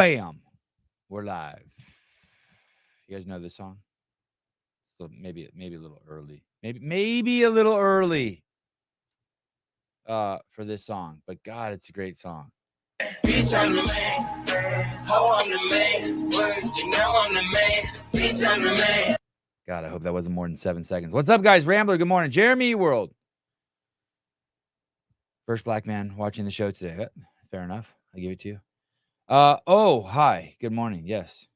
Bam. We're live. You guys know this song? So maybe a little early. Maybe a little early for this song. But God, it's a great song. Bitch, I'm the man. Ho, I'm the man. You know I'm the man. Bitch, I'm the man. God, I hope that wasn't more than 7 seconds. What's up, guys? Rambler, good morning. Jeremy World. First black man watching the show today. Fair enough. I give it to you. Oh, hi. Good morning. Yes,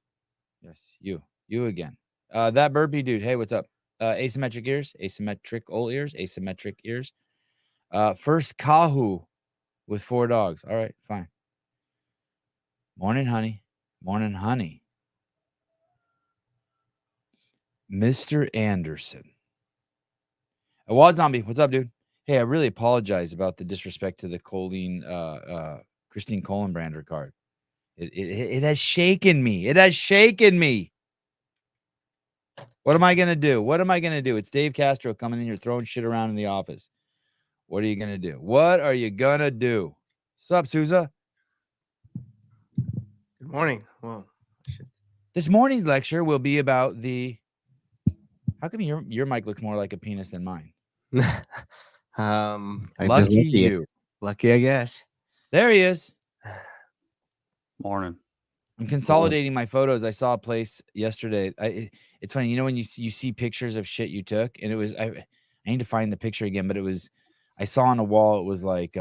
you again. That burpee dude. Hey, what's up? Asymmetric ears, asymmetrical ears, asymmetric ears. First Kahu with 4 dogs. All right, fine. Morning, honey. Morning, honey. Mr. Anderson. Wild Zombie, what's up, dude? Hey, I really apologize about the disrespect to the Christine Kohlenbrander card. It has shaken me. It has shaken me. What am I going to do? What am I going to do? It's Dave Castro coming in here throwing shit around in the office. What are you going to do? What are you going to do? What's up, Souza? Good morning. Well, this morning's lecture will be about the... How come your mic looks more like a penis than mine? Lucky you. Lucky, I guess. There he is. Morning. I'm consolidating my photos. I saw a place yesterday. It's funny, you know, when you see pictures of shit you took, and it was I need to find the picture again, but it was I saw on a wall. It was like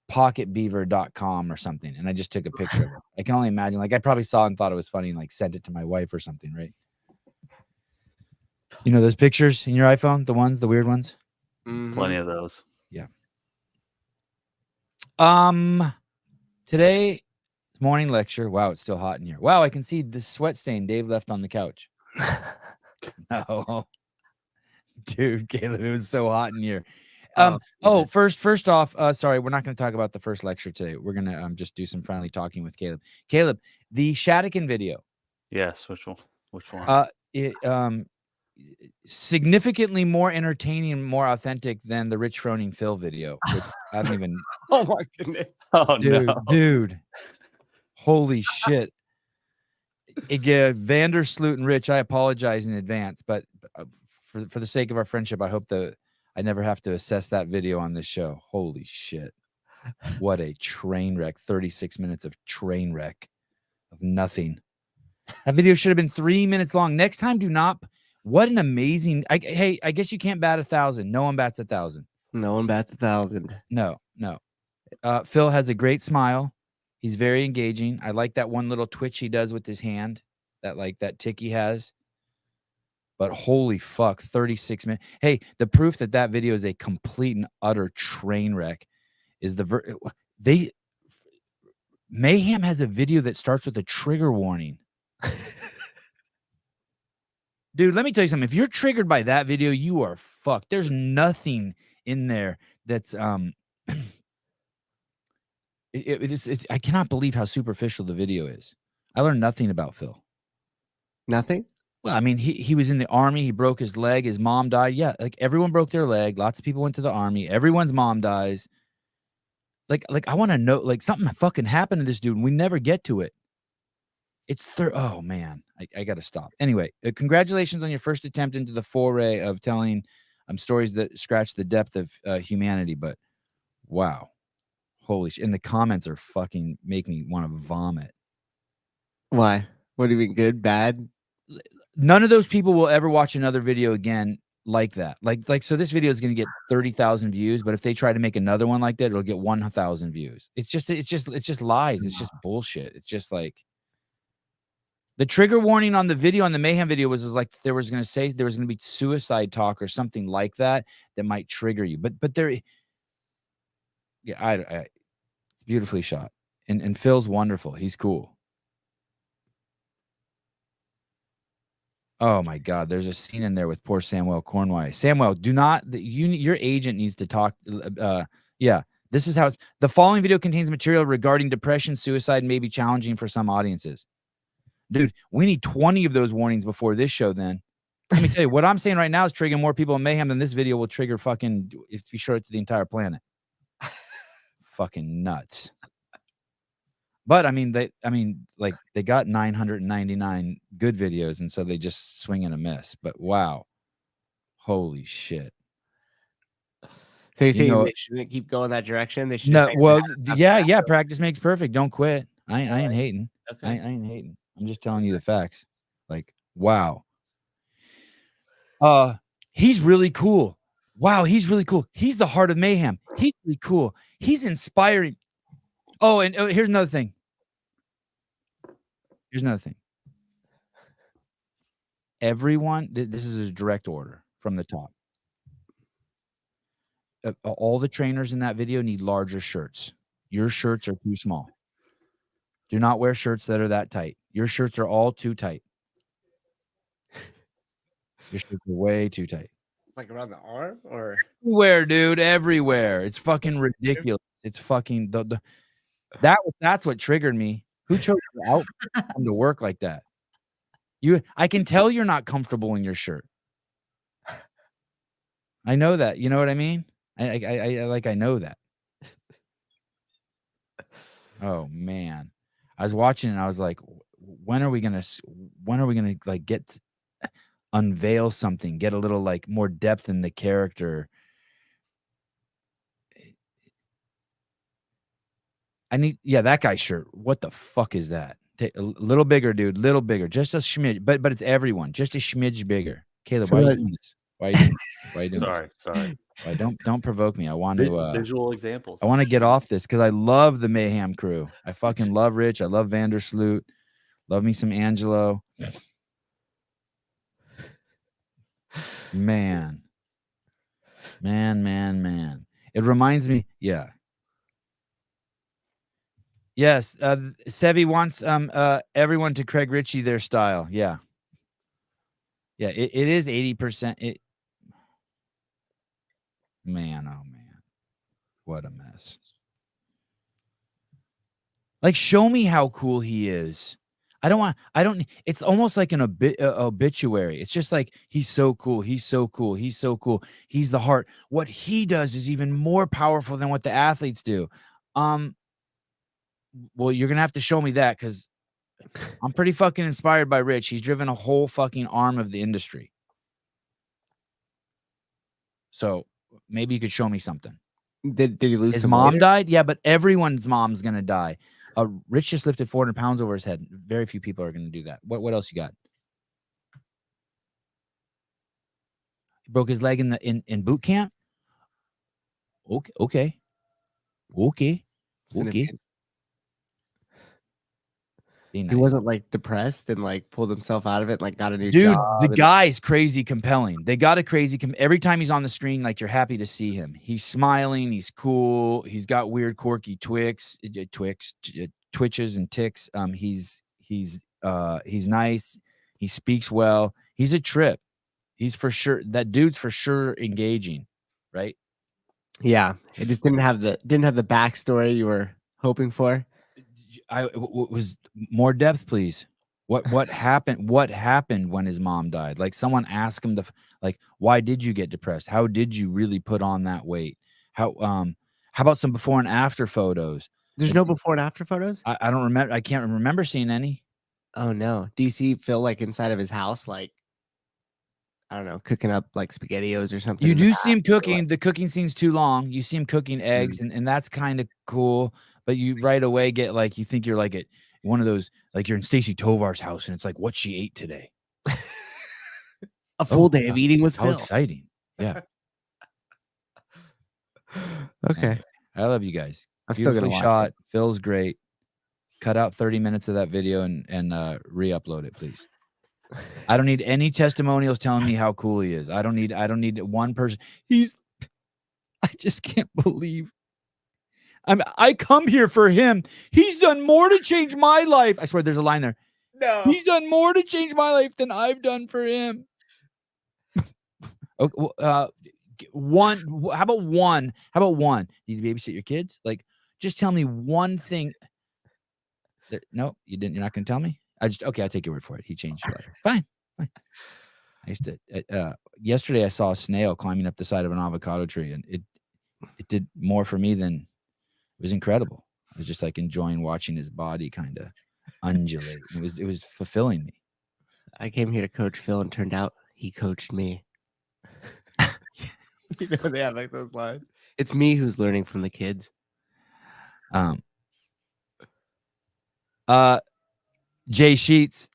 pocketbeaver.com or something, and I just took a picture of it. I can only imagine. Like I probably saw and thought it was funny, and like sent it to my wife or something, right? You know those pictures in your iPhone, the weird ones. Mm-hmm. Plenty of those. Yeah. Today. Morning lecture. Wow, it's still hot in here. Wow, I can see the sweat stain Dave left on the couch. No, dude, Caleb, it was so hot in here. First off, sorry, we're not going to talk about the first lecture today. We're going to just do some friendly talking with Caleb. Caleb, the Shadikin video. Yes, which one? Significantly more entertaining and more authentic than the Rich Froning Phil video. Which I don't even. Oh my goodness! Oh dude. Holy shit. Vandersloot and Rich, I apologize in advance, but for the sake of our friendship, I hope that I never have to assess that video on this show. Holy shit. What a train wreck. 36 minutes of train wreck of nothing. That video should have been 3 minutes long. Next time, do not. What an amazing. I guess you can't bat 1,000. No one bats 1,000. No one bats 1,000. No. Phil has a great smile. He's very engaging. I like that one little twitch he does with his hand, that tick he has. But holy fuck, 36 minutes. Hey, the proof that video is a complete and utter train wreck is Mayhem has a video that starts with a trigger warning. Dude, let me tell you something. If you're triggered by that video, you are fucked. There's nothing in there that's I cannot believe how superficial the video is. I learned nothing about Phil. Nothing? Well, I mean, he was in the army. He broke his leg. His mom died. Yeah, like everyone broke their leg. Lots of people went to the army. Everyone's mom dies. Like I want to know, like something fucking happened to this dude, and we never get to it. It's oh man, I got to stop. Anyway, congratulations on your first attempt into the foray of telling stories that scratch the depth of humanity. But wow. Holy shit. And the comments are fucking make me want to vomit. Why? What do you mean? Good, bad? None of those people will ever watch another video again like that. Like so this video is going to get 30,000 views, but if they try to make another one like that, it'll get 1,000 views. It's just lies. It's just bullshit. It's just like the trigger warning on the video, on the Mayhem video was like there was going to be suicide talk or something like that might trigger you. But there, yeah, it's beautifully shot. And Phil's wonderful. He's cool. Oh my God, there's a scene in there with poor Samuel Cornway. Samuel, do not. Your agent needs to talk. Yeah, this is how it's. The following video contains material regarding depression, suicide, and may be challenging for some audiences. Dude, we need 20 of those warnings before this show. Then let me tell you, what I'm saying right now is triggering more people in Mayhem than this video will trigger. Fucking if you show it to the entire planet. Fucking nuts. But I mean, they got 999 good videos, and so they just swing and a miss. But wow, holy shit! So you're saying they shouldn't keep going that direction? They should. No, well, yeah. Practice makes perfect. Don't quit. I ain't hating. Okay. I ain't hating. I'm just telling you the facts. Like, wow. He's really cool. Wow, he's really cool. He's the heart of Mayhem. He's really cool. He's inspiring. Oh, and here's another thing. Everyone, this is a direct order from the top. All the trainers in that video need larger shirts. Your shirts are too small. Do not wear shirts that are that tight. Your shirts are all too tight. Your shirts are way too tight. Like around the arm or everywhere, dude, everywhere. It's fucking ridiculous. It's fucking that's what triggered me. Who chose your outfit to work like that? I can tell you're not comfortable in your shirt. I know that. You know what I mean? I know that. Oh man. I was watching and I was like, when are we gonna like unveil something, get a little like more depth in the character? That guy's shirt. What the fuck is that? A little bigger, dude. Little bigger. Just a smidge. But it's everyone. Just a smidge bigger. Caleb, why are you doing this? Why are you doing this? Sorry. Why, don't provoke me. I want to visual examples. I want to get off this because I love the Mayhem crew. I fucking love Rich. I love Vandersloot. Love me some Angelo. Man. It reminds me, yeah. Yes, Sevi wants everyone to Craig Ritchie their style. Yeah. Yeah, it is 80%. Man, oh man. What a mess. Like, show me how cool he is. It's almost like an obituary. It's just like, he's so cool. He's so cool. He's so cool. He's the heart. What he does is even more powerful than what the athletes do. Well, you're going to have to show me that because I'm pretty fucking inspired by Rich. He's driven a whole fucking arm of the industry. So maybe you could show me something. Did he lose? His mom died? Yeah, but everyone's mom's going to die. Rich just lifted 400 pounds over his head. Very few people are going to do that. What else you got? He broke his leg in boot camp? Okay. Nice. He wasn't like depressed and like pulled himself out of it, like got a new dude. job. The guy's crazy compelling. They got a crazy. Every time he's on the screen, like you're happy to see him. He's smiling. He's cool. He's got weird, quirky twitches and ticks. He's nice. He speaks well. He's a trip. He's for sure. That dude's for sure engaging, right? Yeah, it just didn't have the backstory you were hoping for. Was more depth, please. What happened? What happened when his mom died? Like, someone asked him why did you get depressed? How did you really put on that weight? How about some before and after photos? There's no before and after photos? I don't remember. I can't remember seeing any. Oh no. Do you see Phil like inside of his house, like, I don't know, cooking up like SpaghettiOs or something? You do see him cooking. The cooking scene's too long. You see him cooking eggs, and that's kind of cool. But you right away get like, you think you're like at one of those, like you're in Stacey Tovar's house, and it's like what she ate today. A full day of eating with Phil. How exciting! Yeah. Okay. Anyway, I love you guys. I'm still gonna shot. Phil's great. Cut out 30 minutes of that video and re-upload it, please. I don't need any testimonials telling me how cool he is. I don't need one person. I just can't believe. I come here for him. He's done more to change my life. I swear there's a line there. No. He's done more to change my life than I've done for him. Okay, how about one? Did you babysit your kids? Like, just tell me one thing. No, you didn't. You're not going to tell me? Okay, I'll take your word for it. He changed your life. Fine. I used to, yesterday I saw a snail climbing up the side of an avocado tree, and it did more for me than, it was incredible. I was just like enjoying watching his body kind of undulate. It was fulfilling me. I came here to coach Phil, and turned out he coached me. You know, they have like those lines. It's me who's learning from the kids. Jay Sheets,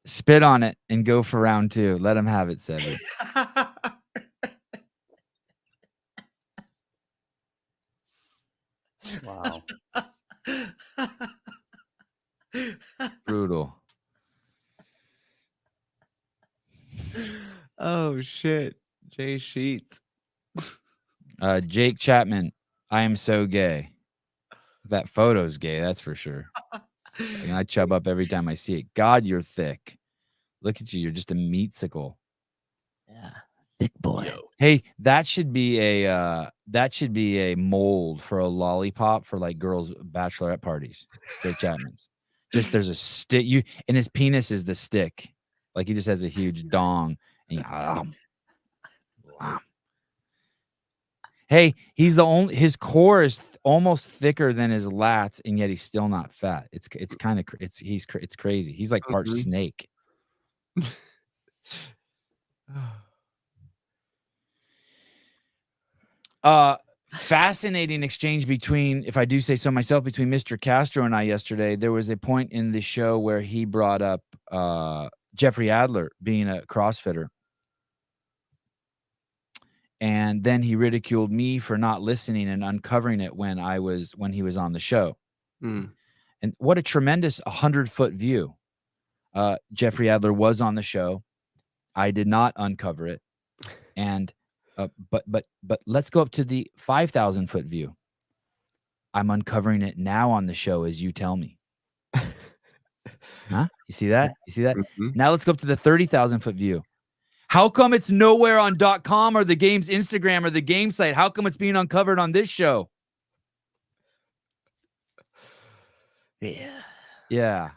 spit on it and go for round 2. Let him have it, Sevan. Wow. Brutal. Oh shit. Jay Sheets. Jake Chapman, I am so gay. That photo's gay, that's for sure. And I chub up every time I see it. God, you're thick. Look at you. You're just a meatsicle. Yeah. Thick boy. Yo. Hey, that should be a mold for a lollipop for like girls' bachelorette parties. Jake Chapman's. Just there's a stick. And his penis is the stick. Like he just has a huge dong. And hey, he's the only. His core is almost thicker than his lats, and yet he's still not fat. It's kind of it's crazy. He's like part snake. Fascinating exchange between, if I do say so myself, between Mr. Castro and I yesterday. There was a point in the show where he brought up Jeffrey Adler being a CrossFitter. And then he ridiculed me for not listening and uncovering it when he was on the show. Mm. And what a tremendous 100-foot view. Jeffrey Adler was on the show. I did not uncover it. And but let's go up to the 5,000-foot view. I'm uncovering it now on the show as you tell me. Huh? You see that? You see that? Mm-hmm. Now let's go up to the 30,000-foot view. How come it's nowhere on .com or the game's Instagram or the game site? How come it's being uncovered on this show? Yeah. Fucking,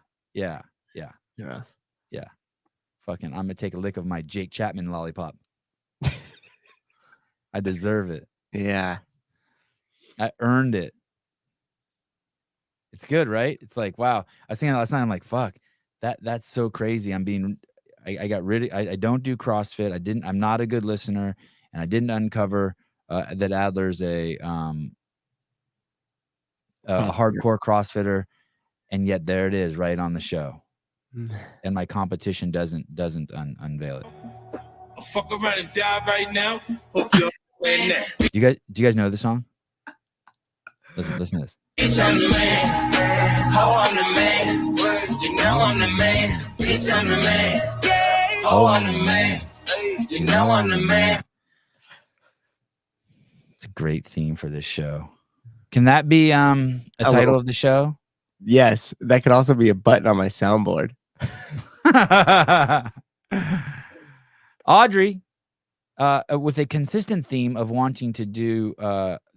I'm gonna take a lick of my Jake Chapman lollipop. I deserve it. Yeah. I earned it. It's good, right? It's like, wow. I was thinking last night, I'm like, fuck, that's so crazy. I got rid of, I don't do CrossFit. I'm not a good listener, and I didn't uncover that Adler's a hardcore CrossFitter, and yet there it is right on the show. And my competition doesn't unveil it. I'll fuck around and die right now. Hope you're playing that. Do you guys know the song? Listen to this. Bitch, I'm the man. Oh, I'm the man. You know I'm the man. Bitch, I'm the man. Oh, I'm the man. You know I'm the man. It's a great theme for this show. Can that be a title of the show? Yes, that could also be a button on my soundboard. Audrey, with a consistent theme of wanting to do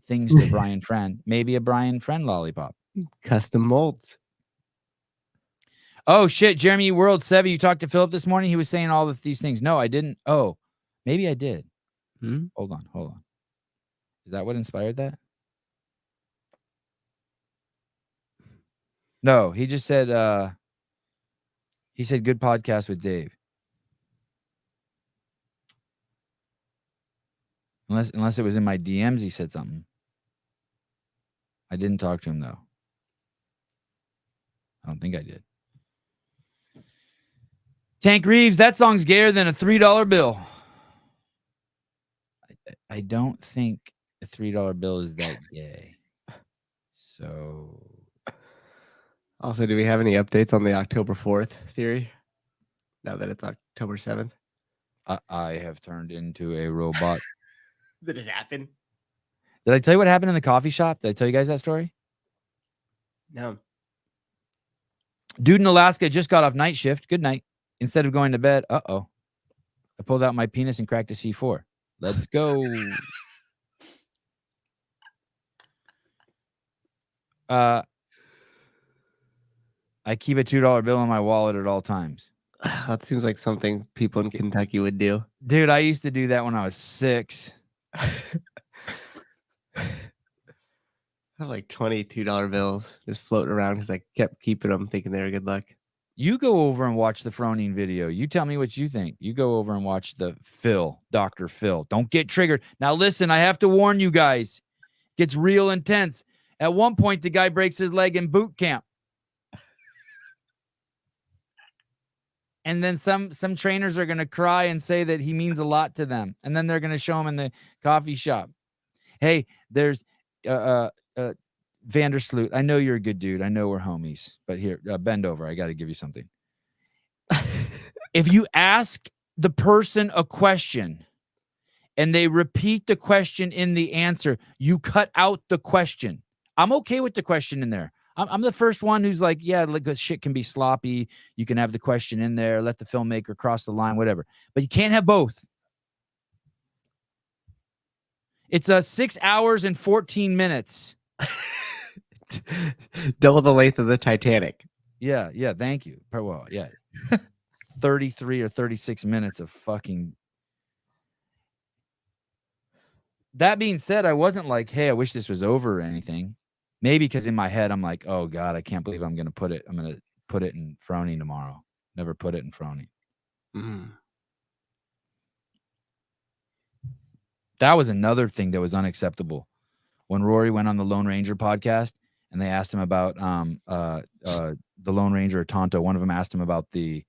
things to Brian Friend, maybe a Brian Friend lollipop. Custom molds. Oh shit, Jeremy World Sevi, you talked to Philip this morning. He was saying all of these things. No, I didn't. Oh, maybe I did. Hold on. Is that what inspired that? No, he just said he said good podcast with Dave. Unless it was in my DMs, he said something. I didn't talk to him though. I don't think I did. Tank Reeves, that song's gayer than a $3 bill. I don't think a $3 bill is that gay. So Also, do we have any updates on the October 4th theory? Now that it's October 7th. I have turned into a robot. Did it happen? Did I tell you what happened in the coffee shop? Did I tell you guys that story? No. Dude in Alaska just got off night shift. Good night. Instead of going to bed, I pulled out my penis and cracked a C4. Let's go. I keep a $2 bill in my wallet at all times. That seems like something people in Kentucky would do. Dude, I used to do that when I was 6. I have like $22 bills just floating around because I kept keeping them thinking they were good luck. You go over and watch the Froning video. You tell me what you think. You go over and watch the Dr. Phil. Don't get triggered. Now, listen, I have to warn you guys. It gets real intense. At one point, the guy breaks his leg in boot camp. And then some trainers are going to cry and say that he means a lot to them. And then they're going to show him in the coffee shop. Hey, there's Vandersloot. I know you're a good dude. I know we're homies. But here, bend over. I got to give you something. If you ask the person a question and they repeat the question in the answer, you cut out the question. I'm okay with the question in there. I'm the first one who's like, yeah, like shit can be sloppy. You can have the question in there, let the filmmaker cross the line, whatever. But you can't have both. It's 6 hours and 14 minutes. Double the length of the Titanic. Yeah, thank you. Well, yeah. 33 or 36 minutes of fucking. That being said, I wasn't like, hey, I wish this was over or anything. Maybe because in my head, I'm like, oh, God, I can't believe I'm going to put it in Froning tomorrow. Never put it in Froning. That was another thing that was unacceptable. When Rory went on the Lone Ranger podcast and they asked him about the Lone Ranger or Tonto, one of them asked him about the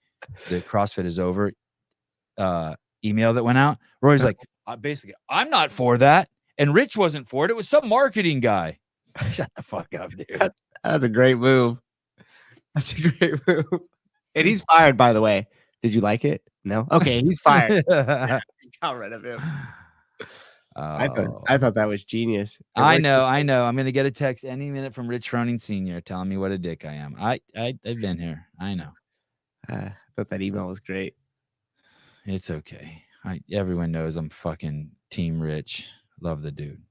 CrossFit is over email that went out. Rory's like, basically, I'm not for that. And Rich wasn't for it. It was some marketing guy. Shut the fuck up, dude. That's a great move. That's a great move. And he's fired, by the way. Did you like it? No? Okay, he's fired. Got rid of him. I thought that was genius. I know. I'm going to get a text any minute from Rich Froning Sr. telling me what a dick I am. I've been here. I know. I thought that email was great. It's okay. Everyone knows I'm fucking Team Rich. Love the dude.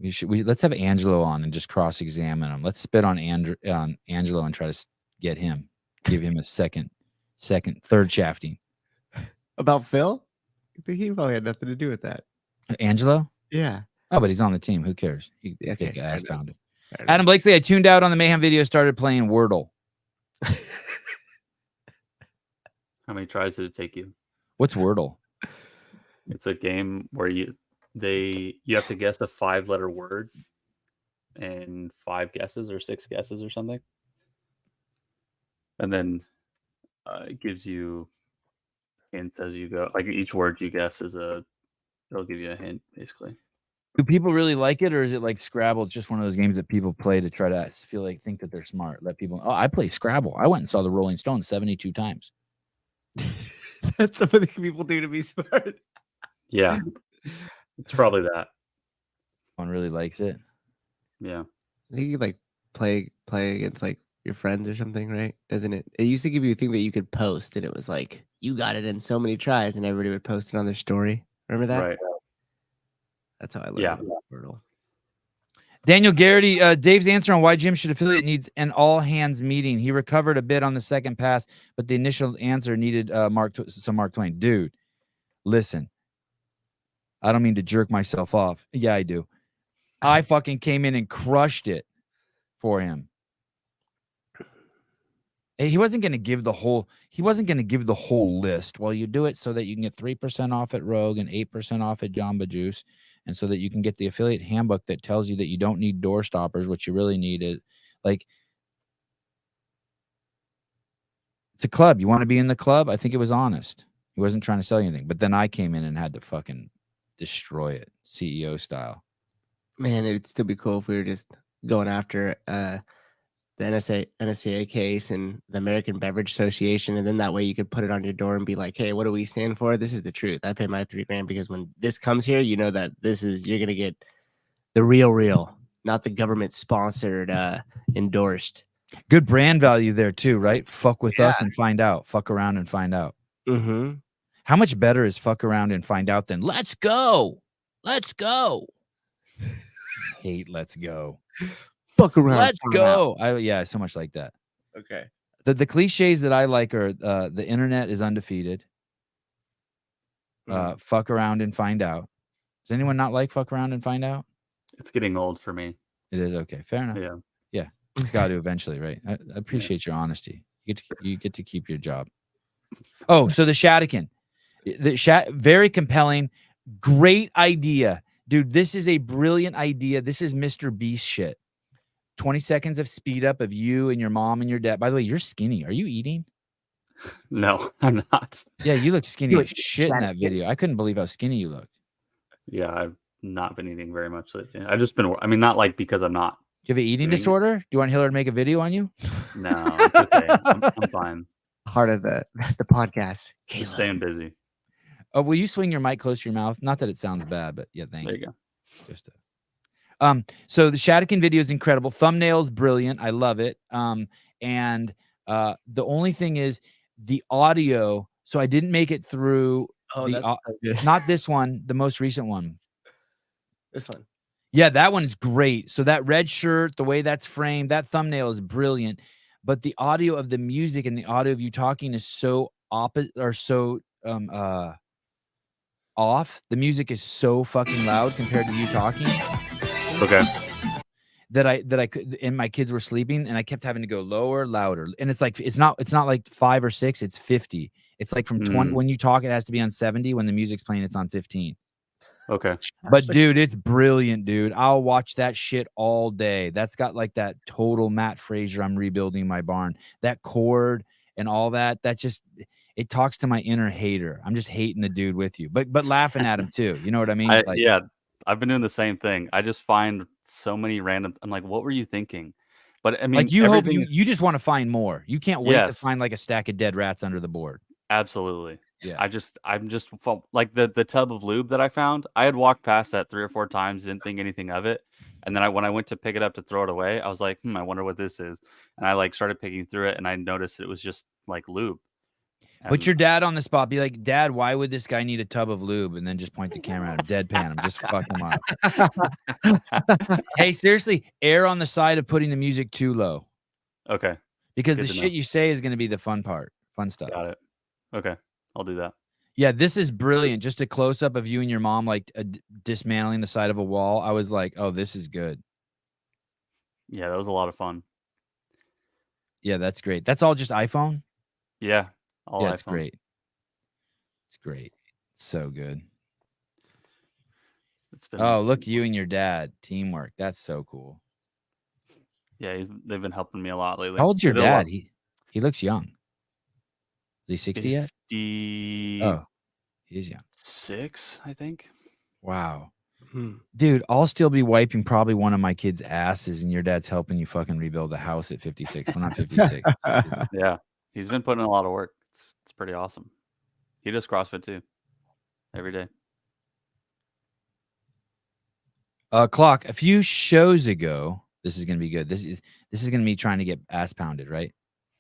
Let's have Angelo on and just cross-examine him. Let's spit on Angelo and try to get him, give him a third shafting. About Phil? I think he probably had nothing to do with that. Angelo? Yeah. Oh, but he's on the team. Who cares? He Okay, ass pounded. Adam Blakeslee, I tuned out on the Mayhem video, started playing Wordle. How many tries did it take you? What's Wordle? It's a game where you have to guess a 5-letter word and 5 guesses or 6 guesses or something. And then it gives you hints as you go. Like each word you guess it'll give you a hint, basically. Do people really like it, or is it like Scrabble, just one of those games that people play to try to think that they're smart? Let people, I play Scrabble. I went and saw the Rolling Stones 72 times. That's something people do to be smart. Yeah. It's probably that. One really likes it. Yeah. I think you like play against like your friends or something, right? Isn't it? It used to give you a thing that you could post, and it was like you got it in so many tries, and everybody would post it on their story. Remember that? Right. That's how I learned about Wordle. Daniel Garrity, Dave's answer on why Jim should affiliate needs an all-hands meeting. He recovered a bit on the second pass, but the initial answer needed Mark Twain. Dude, listen. I don't mean to jerk myself off. Yeah, I do. I fucking came in and crushed it for him. He wasn't going to give the whole list. Well, you do it so that you can get 3% off at Rogue and 8% off at Jamba Juice, and so that you can get the affiliate handbook that tells you that you don't need door stoppers. What you really need is like, it's a club. You want to be in the club? I think it was honest. He wasn't trying to sell you anything. But then I came in and had to fucking destroy it, CEO style. Man, it'd still be cool if we were just going after the NSCA case and the American Beverage Association, and then that way you could put it on your door and be like, hey, what do we stand for? This is the truth. I pay my $3,000 because when this comes here, you know that you're gonna get the real, not the government sponsored endorsed. Good brand value there too, right? Fuck with us and find out. Fuck around and find out. Mm-hmm. How much better is fuck around and find out than let's go? Let's go. Hate let's go. Fuck around. Let's go. So much like that. Okay. The cliches that I like are the internet is undefeated. Fuck around and find out. Does anyone not like fuck around and find out? It's getting old for me. It is okay. Fair enough. Yeah. It's got to eventually, right? I appreciate your honesty. You get to keep your job. Oh, so the Shadican, very compelling, great idea, dude. This is a brilliant idea. This is Mr. Beast shit. 20 seconds of speed up of you and your mom and your dad. By the way, you're skinny. Are you eating? No, I'm not. Yeah, you look skinny as shit in that video. I couldn't believe how skinny you looked. Yeah, I've not been eating very much lately. I've just been. I mean, not like because I'm not. Do you have an eating Doing it. disorder? Do you want Hiller to make a video on you? No, it's okay. I'm fine. Part of the podcast. I'm staying busy. Oh, will you swing your mic close to your mouth? Not that it sounds bad, but yeah, thank There you. you go. Just so the Shadican video is incredible. Thumbnail's brilliant. I love it. And the only thing is the audio. So I didn't make it through That's so good. not this one, the most recent one. This one. Yeah, that one's great. So that red shirt, the way that's framed, that thumbnail is brilliant. But the audio of the music and the audio of you talking is so opposite or so off. The music is so fucking loud compared to you talking. Okay. That I could, and my kids were sleeping, and I kept having to go lower, louder. And it's like it's not like 5 or 6, it's 50. It's like from 20 when you talk, it has to be on 70. When the music's playing, it's on 15. Okay. But dude, it's brilliant, dude. I'll watch that shit all day. That's got like that total Matt Frazier, I'm rebuilding my barn. That chord and all that. That just it talks to my inner hater. I'm just hating the dude with you, but laughing at him too. You know what I mean? Yeah, I've been doing the same thing. I just find so many random. I'm like, what were you thinking? But I mean, like you hope you just want to find more. You can't wait to Yes. find like a stack of dead rats under the board. Absolutely. Yeah. I'm just like the tub of lube that I found. I had walked past that 3 or 4 times, didn't think anything of it. And then when I went to pick it up to throw it away, I was like, I wonder what this is. And I like started picking through it, and I noticed it was just like lube. Put your dad on the spot. Be like, Dad, why would this guy need a tub of lube? And then just point the camera at him, deadpan him, just fuck him up. Hey, seriously, err on the side of putting the music too low. Okay. Because Good the to shit know. you say is going to be the fun part, fun stuff. Got it. Okay. I'll do that. Yeah, this is brilliant. Just a close up of you and your mom like dismantling the side of a wall. I was like, oh, this is good. Yeah, that was a lot of fun. Yeah, that's great. That's all just iPhone? Yeah. All Yeah, it's iPhone. great. It's great. It's so good. It's been, Oh, look, you and your dad. Teamwork. That's so cool. Yeah, they've been helping me a lot lately. How old's your They did a lot. dad? He looks young. Is he 60 yet? 56, Oh, he's young. I think. Wow. Dude, I'll still be wiping probably one of my kids' asses, and your dad's helping you fucking rebuild a house at 56. Well, not 56. Yeah, he's been putting in a lot of work. It's pretty awesome. He does CrossFit too, every day. Clock. A few shows ago, this is gonna be good. This is gonna be trying to get ass pounded, right?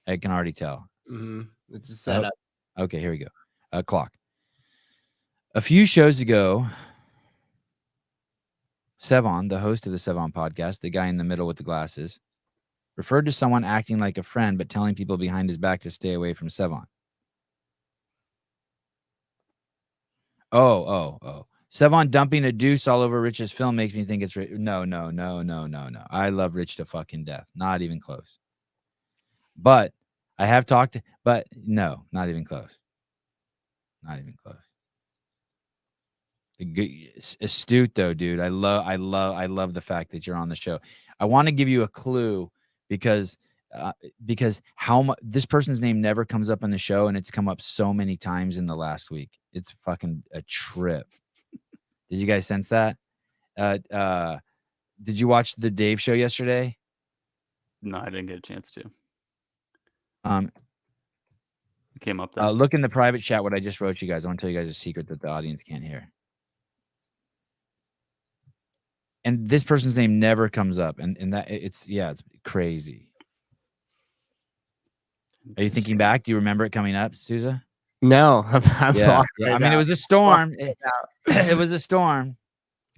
I can already tell. It's a setup. Okay, here we go. Clock. A few shows ago, Sevan, the host of the Sevan Podcast, the guy in the middle with the glasses, referred to someone acting like a friend but telling people behind his back to stay away from Sevan. Oh. Sevan dumping a deuce all over Rich's film makes me think it's no. I love Rich to fucking death. Not even close. But I have talked, but no, not even close. Not even close. Astute though, dude. I love the fact that you're on the show. I want to give you a clue because how much this person's name never comes up on the show, and it's come up so many times in the last week. It's fucking a trip. Did you guys sense that? Did you watch the Dave show yesterday? No, I didn't get a chance to. It came up there. Look in the private chat what I just wrote you guys. I want to tell you guys a secret that the audience can't hear. And this person's name never comes up, and that it's crazy. Are you thinking back? Do you remember it coming up, Souza? No, I'm lost. I mean, it was a storm. It was a storm.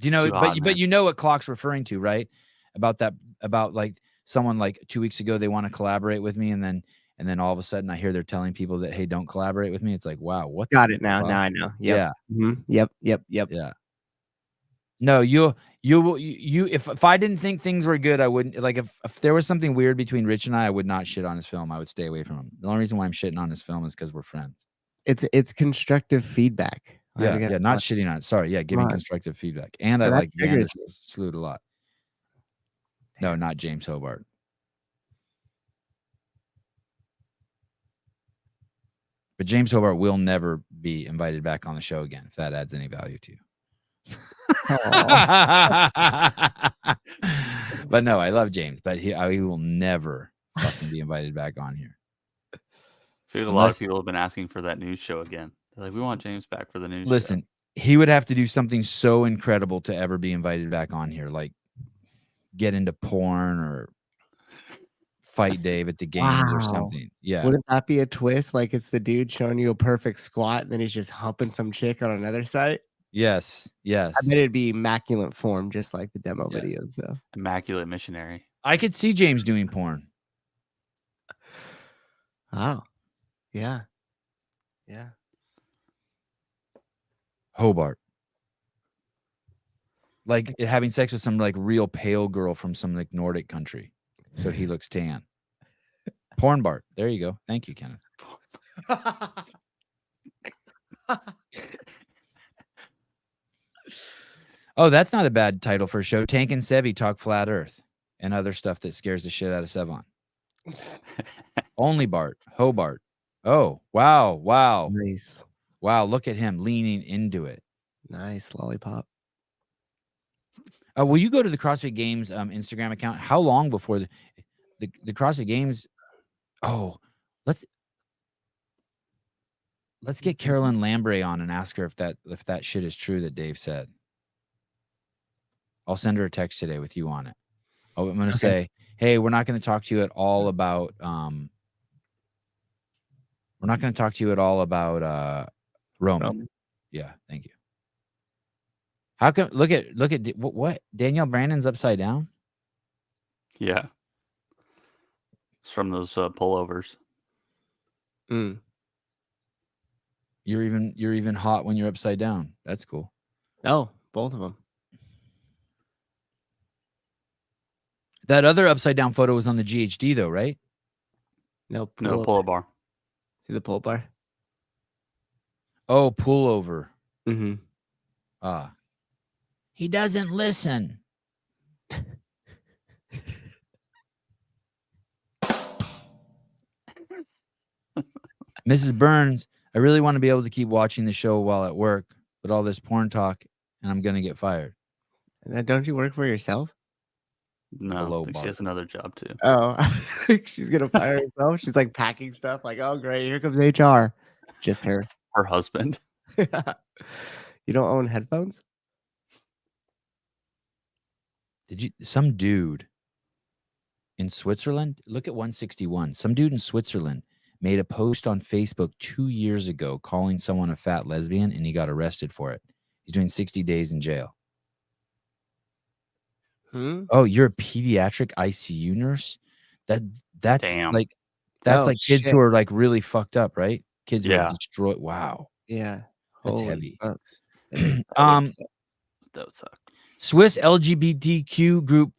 Do you know? But you know what Clock's referring to, right? About like someone like 2 weeks ago they want to collaborate with me, and then all of a sudden I hear they're telling people that, hey, don't collaborate with me. It's like, wow, what? Got it now. Now I know. Yep. Yeah. Yep. Yeah. No, If I didn't think things were good, I wouldn't like if there was something weird between Rich and I would not shit on his film. I would stay away from him. The only reason why I'm shitting on his film is because we're friends. It's constructive feedback. Yeah, not shitting on it. Sorry, yeah, giving Right. constructive feedback. And I But that like triggers Vandersloot a lot. No, not James Hobart. But James Hobart will never be invited back on the show again, if that adds any value to you. But no, I love James, but he will never fucking be invited back on here. I feel a lot of people have been asking for that news show again. They're like, we want James back for the news show. Listen, he would have to do something so incredible to ever be invited back on here, like get into porn or fight Dave at the games or something. Yeah. Wouldn't that be a twist? Like it's the dude showing you a perfect squat and then he's just humping some chick on another site? Yes. I bet it'd be immaculate form, just like the demo video. So Immaculate missionary. I could see James doing porn. wow. Yeah. Yeah. Hobart. Like having sex with some like real pale girl from some like Nordic country. So he looks tan. Porn Bart. There you go. Thank you, Kenneth. Oh, that's not a bad title for a show. Tank and Sevi talk flat earth and other stuff that scares the shit out of Sevan. Only Bart. Hobart. Oh, wow. Wow. Nice. Wow. Look at him leaning into it. Nice lollipop. Will you go to the CrossFit Games Instagram account? How long before the CrossFit Games? Oh, let's get Carolyn Lambre on and ask her if that shit is true that Dave said. I'll send her a text today with you on it. I'm going to say, hey, we're not going to talk to you at all about Roman. Yeah, thank you. How come look at what Danielle Brandon's upside down? Yeah. It's from those pullovers. Mm. You're even hot when you're upside down. That's cool. Oh, both of them. That other upside down photo was on the GHD though, right? No pull-up bar. See the pull bar? Oh, pullover. Mm-hmm. He doesn't listen. Mrs. Burns, I really want to be able to keep watching the show while at work, but all this porn talk, and I'm going to get fired. And then don't you work for yourself? No, I think she has another job too. Oh, she's going to fire herself? She's like packing stuff like, oh, great, here comes HR. Just her. Her husband. You don't own headphones? Some dude in Switzerland, look at 161. Some dude in Switzerland made a post on Facebook 2 years ago calling someone a fat lesbian, and he got arrested for it. He's doing 60 days in jail. Oh, you're a pediatric ICU nurse? That's Damn. like kids shit. who are like really fucked up, right? Kids who are Yeah. destroyed. Wow. Yeah. That's Holy heavy. smokes. That would suck. Swiss LGBTQ group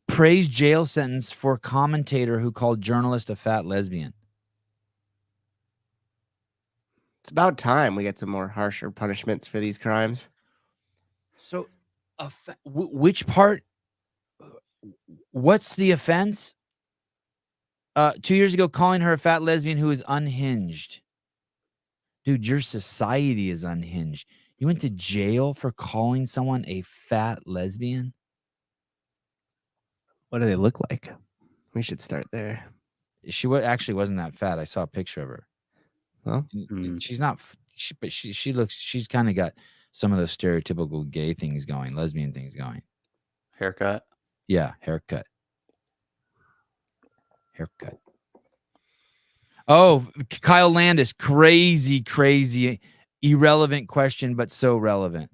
praised jail sentence for commentator who called journalist a fat lesbian. It's about time we get some more harsher punishments for these crimes. So, which part? What's the offense? 2 years ago, calling her a fat lesbian who is unhinged. Dude, your society is unhinged. You went to jail for calling someone a fat lesbian? What do they look like? We should start there. She actually wasn't that fat. I saw a picture of her. Well, she's not, but she's kind of got some of those stereotypical gay things going, lesbian things going. Haircut. Yeah, haircut. Oh, Kyle Landis, crazy, irrelevant question, but so relevant.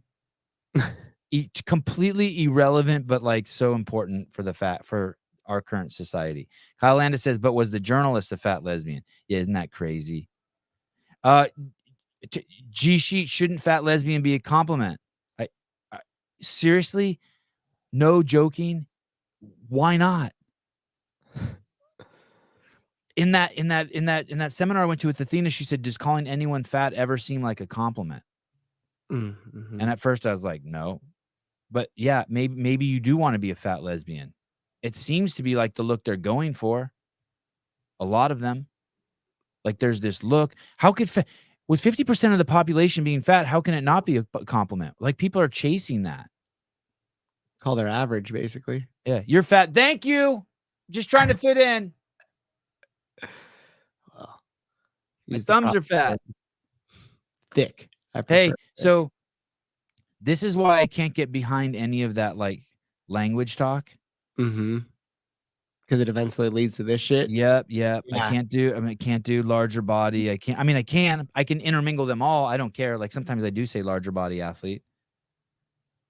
Completely irrelevant, but like so important for our current society. Kyle Landis says, but was the journalist a fat lesbian? Yeah, isn't that crazy? G sheet, shouldn't fat lesbian be a compliment? I seriously, No joking. Why not? In that seminar I went to with Athena, she said, does calling anyone fat ever seem like a compliment? Mm-hmm. And at first I was like, no. But yeah, maybe you do want to be a fat lesbian. It seems to be like the look they're going for. A lot of them. Like there's this look. How could with 50% of the population being fat, how can it not be a compliment? Like people are chasing that. Call their average, basically. Yeah, you're fat. Thank you. Just trying to fit in. Well, My use the thumbs proper are fat. word. Thick. I Hey, prefer thick. so this is why I can't get behind any of that like language talk. Mm-hmm. Because it eventually leads to this shit. Yep. Yeah. I can't do larger body. I can intermingle them all. I don't care. Like sometimes I do say larger body athlete.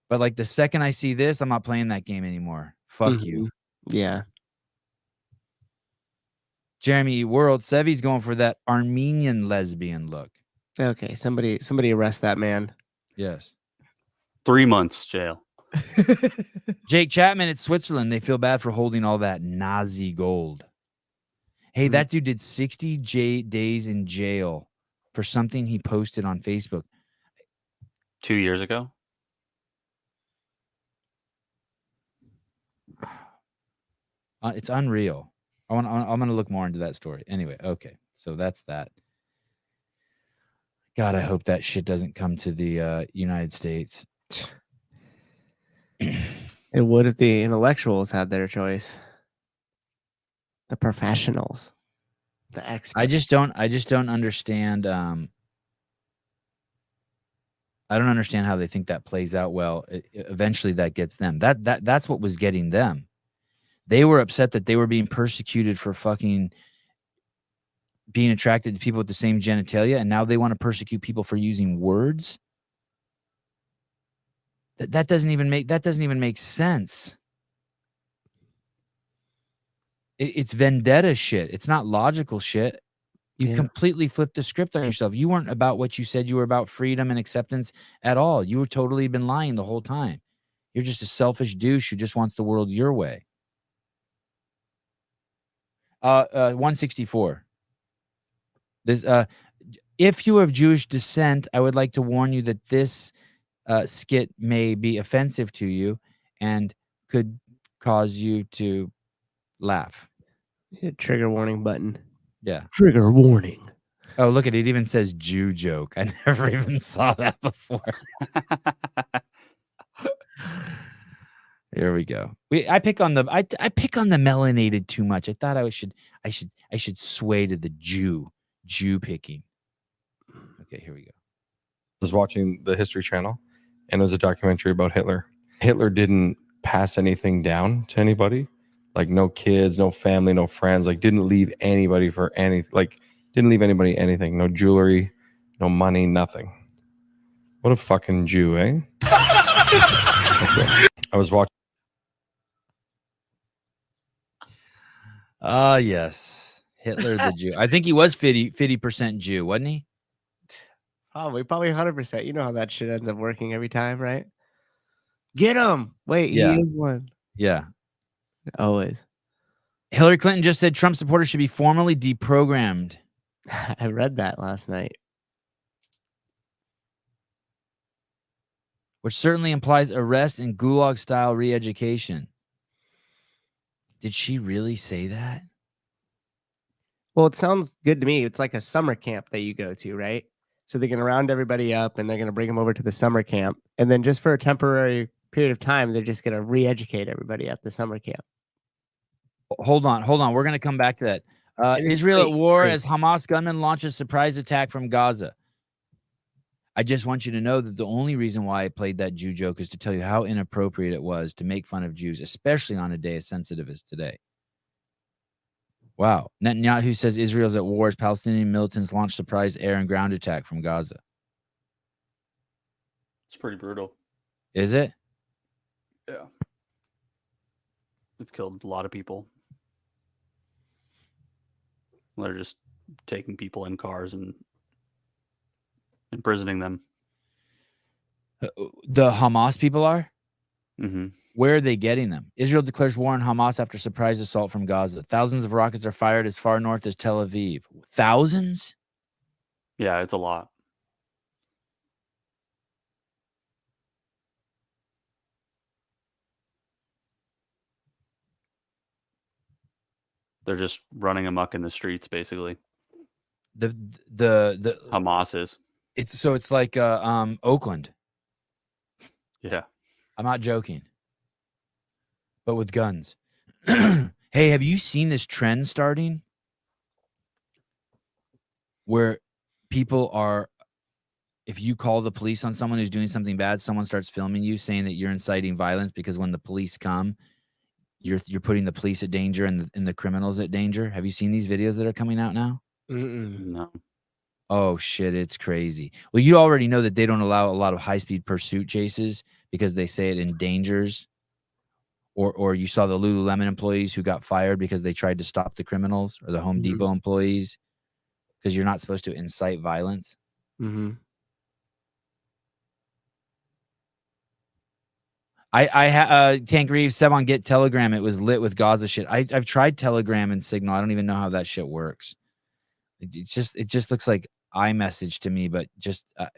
But like the second I see this, I'm not playing that game anymore. Fuck you. Yeah. Jeremy World, Sevi's going for that Armenian lesbian look. Okay. Somebody arrest that man. Yes. 3 months jail. Jake Chapman at Switzerland, they feel bad for holding all that Nazi gold. Hey, that dude did 60 days in jail for something he posted on Facebook. 2 years ago. It's unreal. I'm going to look more into that story. Anyway, okay. So that's that. God, I hope that shit doesn't come to the United States. It would if the intellectuals had their choice. The professionals. The experts. I just don't understand. I don't understand how they think that plays out well. Eventually that gets them. That's what was getting them. They were upset that they were being persecuted for fucking being attracted to people with the same genitalia, and now they want to persecute people for using words. That doesn't even make sense. It's vendetta shit. It's not logical shit. You completely flipped the script on yourself. You weren't about what you said you were about, freedom and acceptance at all. You were totally been lying the whole time. You're just a selfish douche who just wants the world your way. 164. This if you are of Jewish descent, I would like to warn you that this skit may be offensive to you and could cause you to laugh. Trigger warning button. Yeah. Trigger warning. Oh, look at it. It even says Jew joke. I never even saw that before. Here we go. I pick on the melanated too much. I thought I should sway to the Jew picking. Okay, here we go. I was watching the History Channel, and there was a documentary about Hitler. Hitler didn't pass anything down to anybody, like no kids, no family, no friends, like didn't leave anybody for any, like didn't leave anybody anything, no jewelry, no money, nothing. What a fucking Jew, eh? That's it. I was watching. Ah, yes. Hitler the Jew. I think he was 50% Jew, wasn't he? Probably 100%. You know how that shit ends up working every time, right? Get him. Wait, Yeah. he is one. Yeah. Always. Hillary Clinton just said Trump supporters should be formally deprogrammed. I read that last night. Which certainly implies arrest and gulag-style re-education. Did she really say that? Well, it sounds good to me. It's like a summer camp that you go to, right? So they're going to round everybody up and they're going to bring them over to the summer camp. And then just for a temporary period of time, they're just going to re-educate everybody at the summer camp. Hold on. We're going to come back to that. Israel at war as Hamas gunmen launch a surprise attack from Gaza. I just want you to know that the only reason why I played that Jew joke is to tell you how inappropriate it was to make fun of Jews, especially on a day as sensitive as today. Wow. Netanyahu says Israel's at war as Palestinian militants launch surprise air and ground attack from Gaza. It's pretty brutal. Is it? Yeah. They've killed a lot of people. They're just taking people in cars and imprisoning them. The Hamas people are? Mm-hmm. Where are they getting them? Israel declares war on Hamas after surprise assault from Gaza. Thousands of rockets are fired as far north as Tel Aviv. Thousands? Yeah, it's a lot. They're just running amok in the streets, basically. The Hamas is. it's like Oakland. Yeah. I'm not joking. But with guns. Hey, have you seen this trend starting? Where people are, if you call the police on someone who's doing something bad, someone starts filming you saying that you're inciting violence because when the police come, you're putting the police at danger and the criminals at danger. Have you seen these videos that are coming out now? No. Oh shit, it's crazy. Well, you already know that they don't allow a lot of high-speed pursuit chases because they say it endangers. Or you saw the Lululemon employees who got fired because they tried to stop the criminals, or the Home Depot employees, because you're not supposed to incite violence. Tank Reeves, Sevan, get Telegram. It was lit with Gaza shit. I've tried Telegram and Signal. I don't even know how that shit works. It just looks like iMessage to me, but just I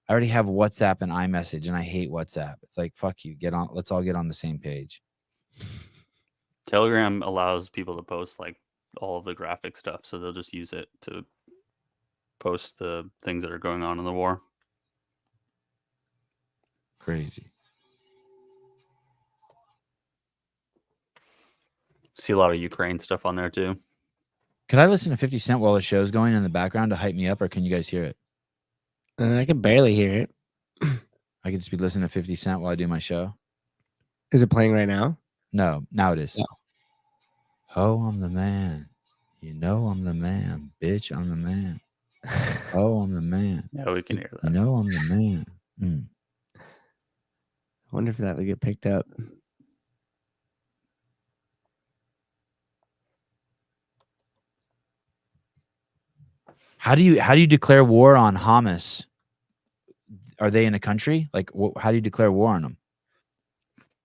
already have WhatsApp and iMessage, and I hate WhatsApp. It's like, fuck you. Get on. Let's all get on the same page. Telegram allows people to post like all of the graphic stuff, so they'll just use it to post the things that are going on in the war. Crazy. See a lot of Ukraine stuff on there too. Could I listen to 50 Cent while the show's going in the background to hype me up, or can you guys hear it? I can barely hear it. I could just be listening to 50 Cent while I do my show. Is it playing right now? No, now it is. No. Oh, I'm the man. You know I'm the man. Bitch, I'm the man. Oh, I'm the man. Yeah, we can hear that. You know I'm the man. I wonder if that would get picked up. How do you declare war on Hamas? Are they in a country? Like, how do you declare war on them?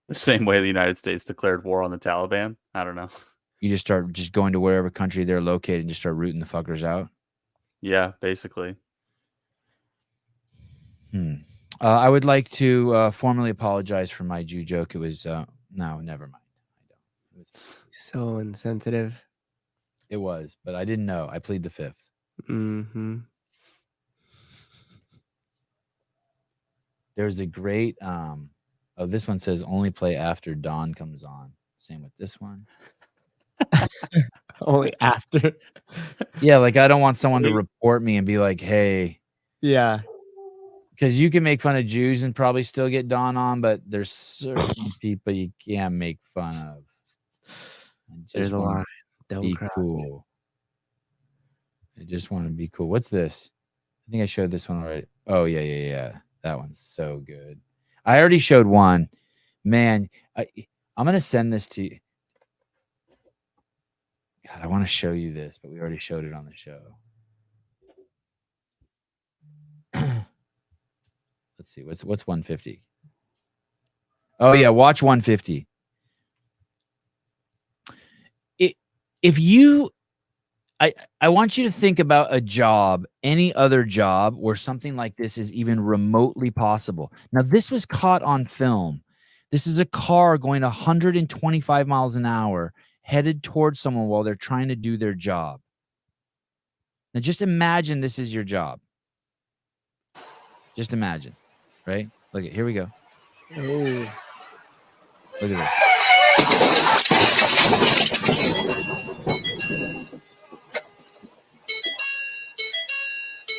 The same way the United States declared war on the Taliban. I don't know. You just start going to wherever country they're located and just start rooting the fuckers out? Yeah, basically. I would like to formally apologize for my Jew joke. It was no, never mind. I don't. It was, So insensitive. it was, but I didn't know. I plead the fifth. There's a great oh, this one says only play after dawn comes on. Same with this one. Only after. Yeah, like I don't want someone to report me and be like, hey. Yeah. Because you can make fun of Jews and probably still get dawn on, but there's certain people you can't make fun of. There's a line. Don't Be cross cool. I just want to be cool. What's this? I think I showed this one already. Oh, yeah. That one's so good. I already showed one. Man, I'm going to send this to you. God, I want to show you this, but we already showed it on the show. Let's see. What's 150? Oh, yeah. Watch 150. If you... I want you to think about a job, any other job where something like this is even remotely possible. Now, this was caught on film. This is a car going 125 miles an hour headed towards someone while they're trying to do their job. Now, just imagine this is your job. Just imagine, right? Look, here we go. Oh. Look at this.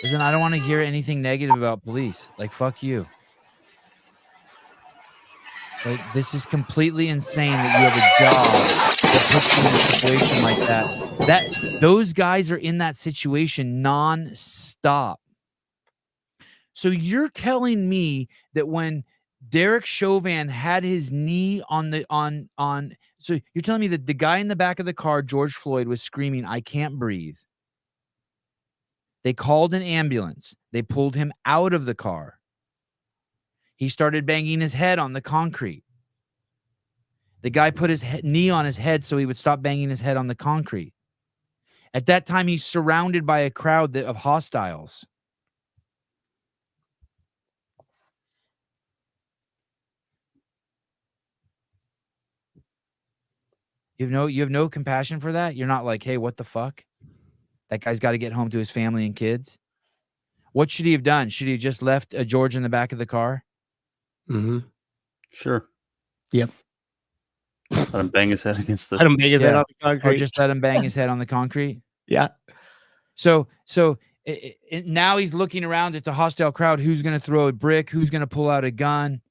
Listen, I don't want to hear anything negative about police. Like, fuck you. Like, this is completely insane that you have a job that puts you in a situation like that. Those guys are in that situation non-stop. So you're telling me that when Derek Chauvin had his knee so you're telling me that the guy in the back of the car, George Floyd, was screaming, "I can't breathe." They called an ambulance. They pulled him out of the car. He started banging his head on the concrete. The guy put his knee on his head so he would stop banging his head on the concrete. At that time, he's surrounded by a crowd of hostiles. You have no compassion for that? You're not like, hey, what the fuck? That guy's got to get home to his family and kids. What should he have done? Should he have just left George in the back of the car? Mm-hmm. Sure. Yep. Let him bang his head against the. Let him bang his head on the concrete. Or just let him bang his head on the concrete? Yeah. So now he's looking around at the hostile crowd. Who's going to throw a brick? Who's going to pull out a gun?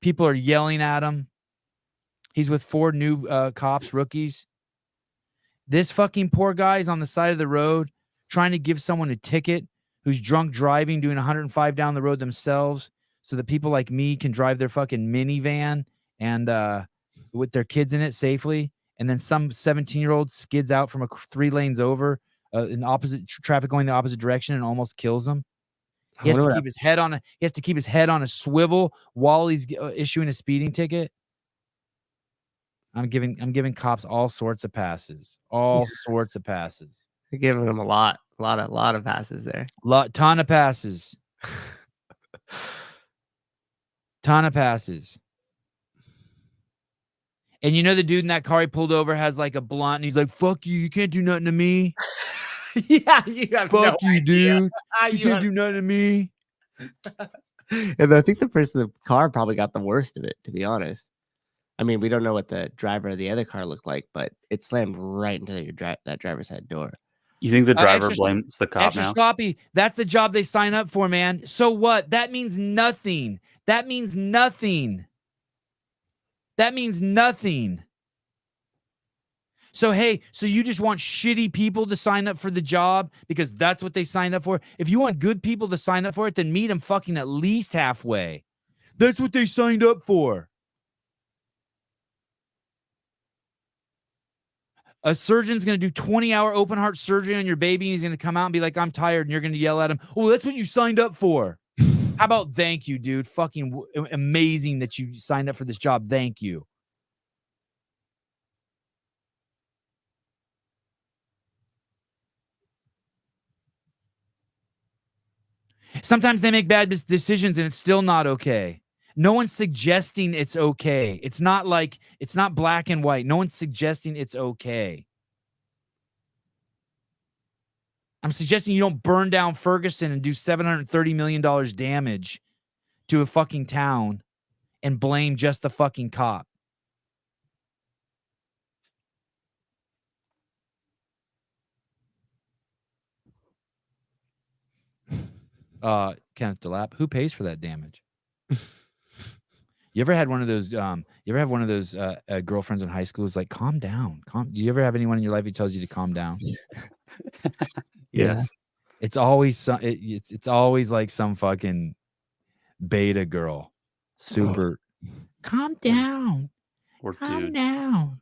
People are yelling at him. He's with 4 new cops, rookies. This fucking poor guy is on the side of the road trying to give someone a ticket who's drunk driving, doing 105 down the road themselves so that people like me can drive their fucking minivan and with their kids in it safely. And then some 17-year-old skids out from 3 lanes over in opposite traffic going the opposite direction and almost kills him. He has to keep his head on a swivel while he's issuing a speeding ticket. I'm giving cops all sorts of passes. All sorts of passes. They're giving them a lot of passes there. Ton of passes. Ton of passes. And you know the dude in that car he pulled over has like a blunt and he's like, fuck you, you can't do nothing to me. Yeah, you have Fuck no you, idea. dude. You can't do nothing to me. And I think the person in the car probably got the worst of it, to be honest. I mean, we don't know what the driver of the other car looked like, but it slammed right into that driver's head door. You think the driver extra, blames the cop extra now? sloppy. That's the job they sign up for, man. So what? That means nothing. That means nothing. That means nothing. So, hey, so you just want shitty people to sign up for the job because that's what they signed up for? If you want good people to sign up for it, then meet them fucking at least halfway. That's what they signed up for. A surgeon's going to do 20-hour open heart surgery on your baby, and he's going to come out and be like, I'm tired, and you're going to yell at him, oh, that's what you signed up for. How about thank you, dude? Fucking amazing that you signed up for this job. Thank you. Sometimes they make bad decisions, and it's still not okay. No one's suggesting it's okay. It's not black and white. No one's suggesting it's okay. I'm suggesting you don't burn down Ferguson and do $730 million damage to a fucking town and blame just the fucking cop. Kenneth DeLapp, who pays for that damage? You ever had one of those? Girlfriends in high school who's like, "Calm down, calm." Do you ever have anyone in your life who tells you to calm down? Yes. It's always it's always like some fucking beta girl, super. Calm down. Or Calm dude. down.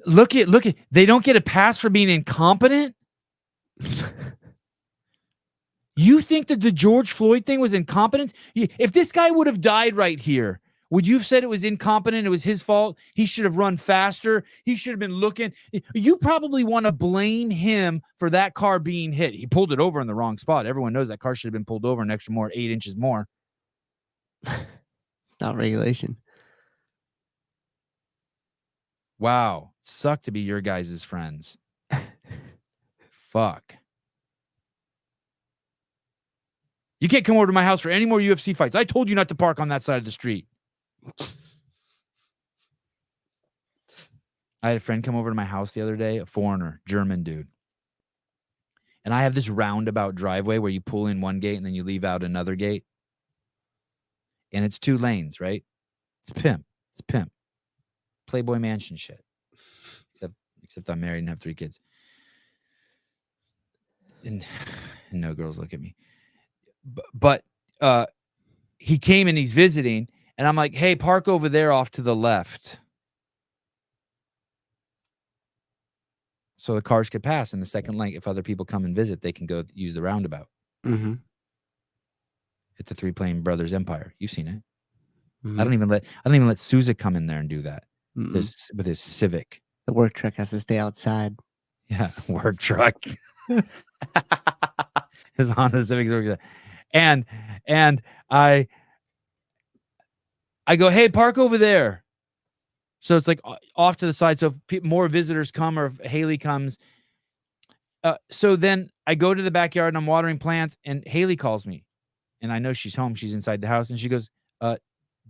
Look at they don't get a pass for being incompetent. You think that the George Floyd thing was incompetence? If this guy would have died right here, would you have said it was incompetent? It was his fault. He should have run faster. He should have been looking. You probably want to blame him for that car being hit. He pulled it over in the wrong spot. Everyone knows that car should have been pulled over an extra 8 inches more. It's not regulation. Wow. Suck to be your guys' friends. Fuck. You can't come over to my house for any more UFC fights. I told you not to park on that side of the street. I had a friend come over to my house the other day, a foreigner, German dude. And I have this roundabout driveway where you pull in one gate and then you leave out another gate. And it's 2 lanes, right? It's pimp. It's pimp. Playboy Mansion shit. Except I'm married and have 3 kids. And no girls look at me. But he came and he's visiting, and I'm like, hey, park over there off to the left. so the cars could pass in the second lane. If other people come and visit, they can go use the roundabout. Mm-hmm. It's a Three Plane Brothers empire. You've seen it. Mm-hmm. I don't even let Souza come in there and do that. Mm-mm. This with his Civic. The work truck has to stay outside. Yeah, work truck. His Honda Civic work truck. And I go, hey, park over there. So it's like off to the side. So if more visitors come or if Haley comes. So then I go to the backyard and I'm watering plants and Haley calls me. And I know she's home. She's inside the house. And she goes,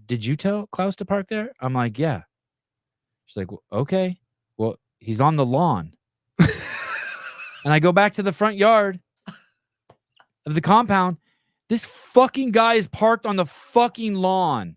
did you tell Klaus to park there? I'm like, yeah. She's like, well, okay. Well, he's on the lawn. And I go back to the front yard of the compound. This fucking guy is parked on the fucking lawn.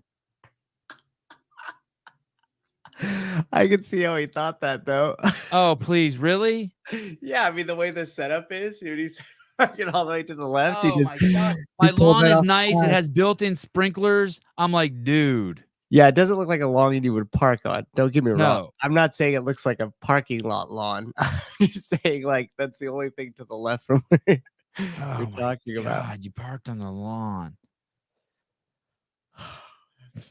I can see how he thought that, though. Oh, please. Really? Yeah, I mean, the way the setup is, he's parking all the way to the left. Oh, my God. My lawn is nice. It has built-in sprinklers. I'm like, dude. Yeah, it doesn't look like a lawn you would park on. Don't get me wrong. No. I'm not saying it looks like a parking lot lawn. I'm just saying, like, that's the only thing to the left from where you're Oh, my talking about. God. You parked on the lawn.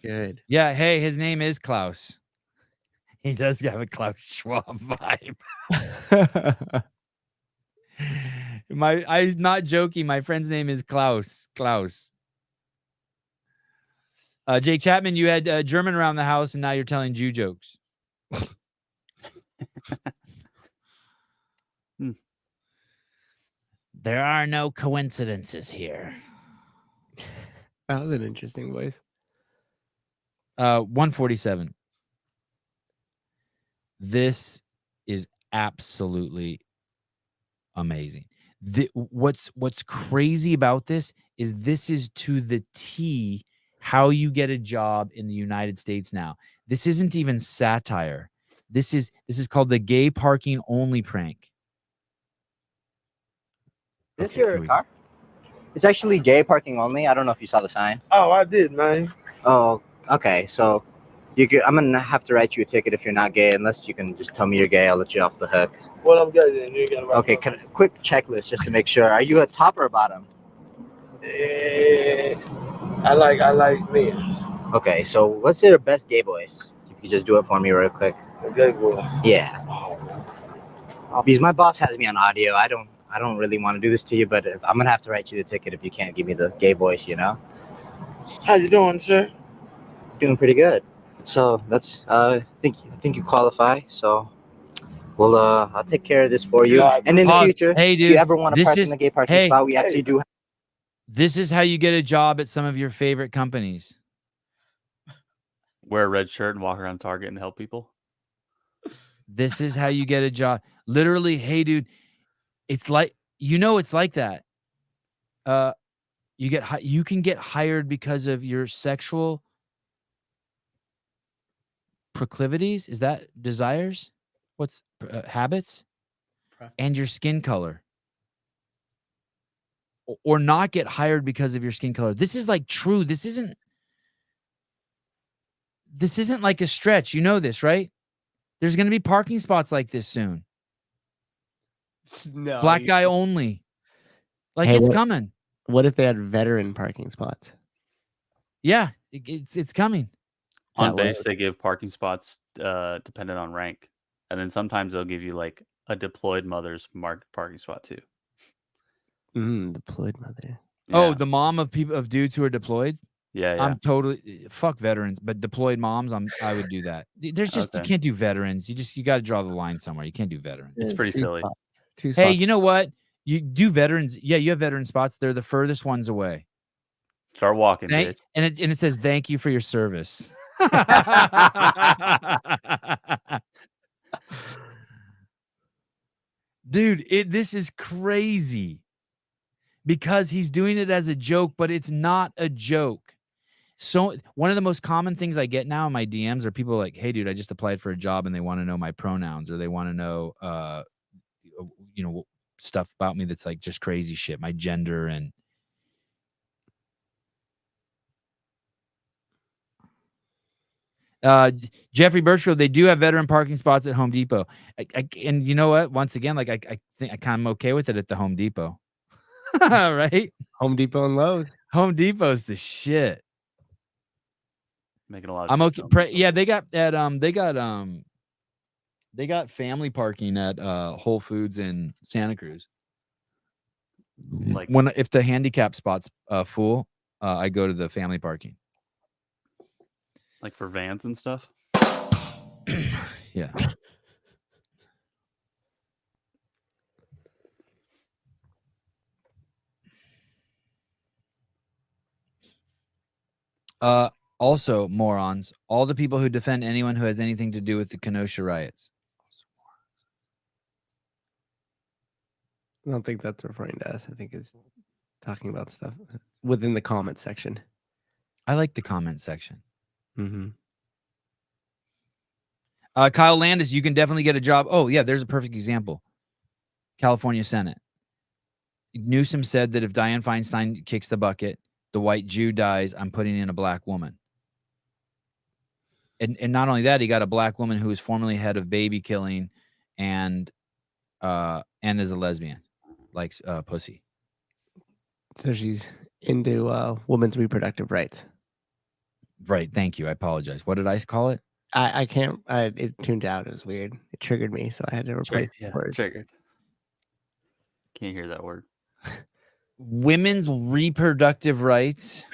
Good. Yeah. Hey, his name is Klaus. He does have a Klaus Schwab vibe. I'm not joking. My friend's name is Klaus. Jake Chapman, you had German around the house, and now you're telling Jew jokes. There are no coincidences here. That was an interesting voice. 147. This is absolutely amazing. What's crazy about this is to the T how you get a job in the United States now. This isn't even satire. This is called the gay parking only prank. Is this your car? It's actually gay parking only. I don't know if you saw the sign. Oh, I did, man. Oh, okay. So I'm gonna have to write you a ticket if you're not gay, unless you can just tell me you're gay. I'll let you off the hook. Well, I'm good then. You gotta Okay, quick checklist just to make sure. Are you a top or a bottom? I like men. Okay, so what's your best gay voice? If you just do it for me real quick. The gay boy. Yeah. Because my boss has me on audio. I don't really want to do this to you, but I'm gonna have to write you the ticket if you can't give me the gay voice, you know? How you doing, sir? Doing pretty good. So that's I think you qualify. So we'll I'll take care of this for you. And in the future, hey, if dude, you ever want to this park is- in the gay parking hey. spot, we actually do. This is how you get a job at some of your favorite companies. Wear a red shirt and walk around Target and help people. This is how you get a job. Literally, hey, dude, it's like, it's like that. You can get hired because of your sexual proclivities. Is that desires? What's habits? And your skin color. Or not get hired because of your skin color. This is like true. This isn't like a stretch. You know this, right? There's going to be parking spots like this soon. No. Black guy only. Like, Hey, it's what- coming. What if they had veteran parking spots? Yeah, it's coming. On that base, what- they give parking spots dependent on rank, and then sometimes they'll give you like a deployed mother's marked parking spot too. Deployed mother. Oh, Yeah. the mom of dudes who are deployed. yeah. I'm totally fuck veterans, but deployed moms, I would do that. There's just you Okay. can't do veterans. You got to draw the line somewhere. You can't do veterans. It's pretty silly. Two spots. Hey, you know what? You do veterans. Yeah, you have veteran spots. They're the furthest ones away. Start walking, Thank, bitch. and it says thank you for your service. Dude, this is crazy because he's doing it as a joke, but it's not a joke. So one of the most common things I get now in my DMs are people like, hey, dude, I just applied for a job and they want to know my pronouns, or they want to know, stuff about me that's like just crazy shit, my gender. And Jeffrey Birchfield, they do have veteran parking spots at Home Depot. And you know what? Once again, like I think I kind of okay with it at the Home Depot. Right? Home Depot and Lowe's. Home Depot's the shit. Making a lot of I'm sense okay. on this. Yeah, they got family parking at Whole Foods in Santa Cruz. Like If the handicap spot's full, I go to the family parking. like for vans and stuff. Yeah. Also, morons, all the people who defend anyone who has anything to do with the Kenosha riots. I don't think that's referring to us. I think it's talking about stuff within the comment section. I like the comment section. Mm-hmm. Kyle Landis, you can definitely get a job. Oh, yeah, there's a perfect example. California Senate. Newsom said that if Dianne Feinstein kicks the bucket, the white Jew dies, I'm putting in a black woman. And not only that, he got a black woman who was formerly head of baby killing and is a lesbian, likes pussy. So she's into women's reproductive rights. Right. Thank you. I apologize. What did I call it? I can't. It tuned out. It was weird. It triggered me, so I had to replace the words. Triggered. Can't hear that word. Women's reproductive rights.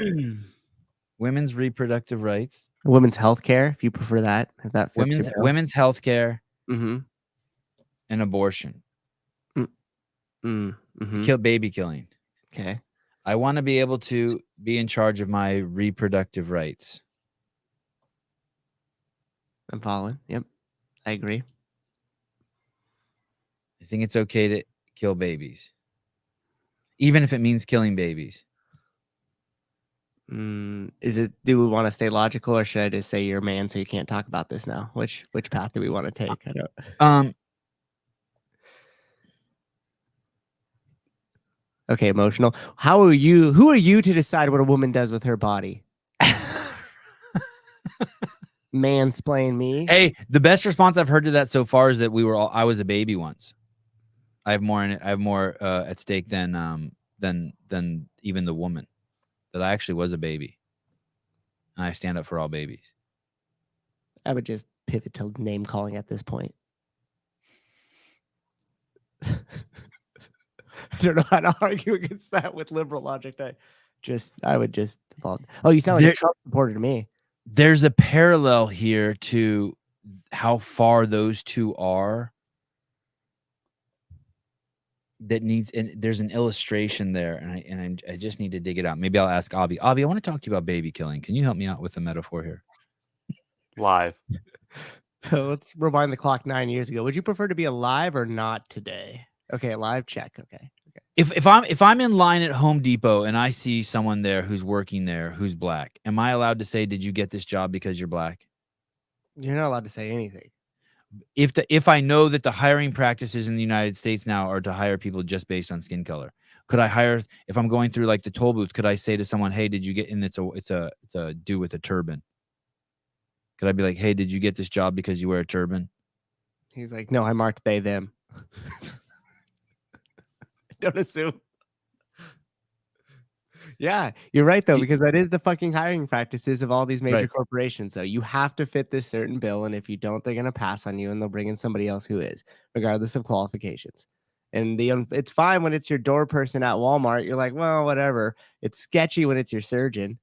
Women's reproductive rights. Women's health care, if you prefer that. If that fits your bill. Women's health care Mm-hmm. and abortion. Mm-hmm. Kill baby killing. Okay. I want to be able to be in charge of my reproductive rights. I'm following. Yep. I agree. I think it's okay to kill babies, even if it means killing babies. Is it? Do we want to stay logical, or should I just say you're a man, so you can't talk about this now? Which path do we want to take? I don't. Okay, emotional. How are you? Who are you to decide what a woman does with her body? Mansplain me. Hey, the best response I've heard to that so far is that I was a baby once. I have more in it. I have more at stake than even the woman. That I actually was a baby. And I stand up for all babies. I would just pivot to name calling at this point. I don't know how to argue against that with liberal logic. I would just. Oh, you sound like a Trump supporter to me. There's a parallel here to how far those two are. And there's an illustration there, and I just need to dig it out. Maybe I'll ask Avi. Avi, I want to talk to you about baby killing. Can you help me out with the metaphor here? Live. So let's rewind the clock 9 years ago. Would you prefer to be alive or not today? Okay, alive, check. Okay. If I'm in line at Home Depot and I see someone there who's working there who's black, am I allowed to say, "Did you get this job because you're black"? You're not allowed to say anything. If I know that the hiring practices in the United States now are to hire people just based on skin color, could I hire, if I'm going through like the toll booth, could I say to someone, "Hey, did you get," and it's a dude with a turban. Could I be like, "Hey, did you get this job because you wear a turban?" He's like, "No, I marked they, them." Don't assume. Yeah, you're right though, because that is the fucking hiring practices of all these major corporations. So you have to fit this certain bill, and if you don't, they're gonna pass on you, and they'll bring in somebody else who is, regardless of qualifications. And it's fine when it's your door person at Walmart. You're like, well, whatever. It's sketchy when it's your surgeon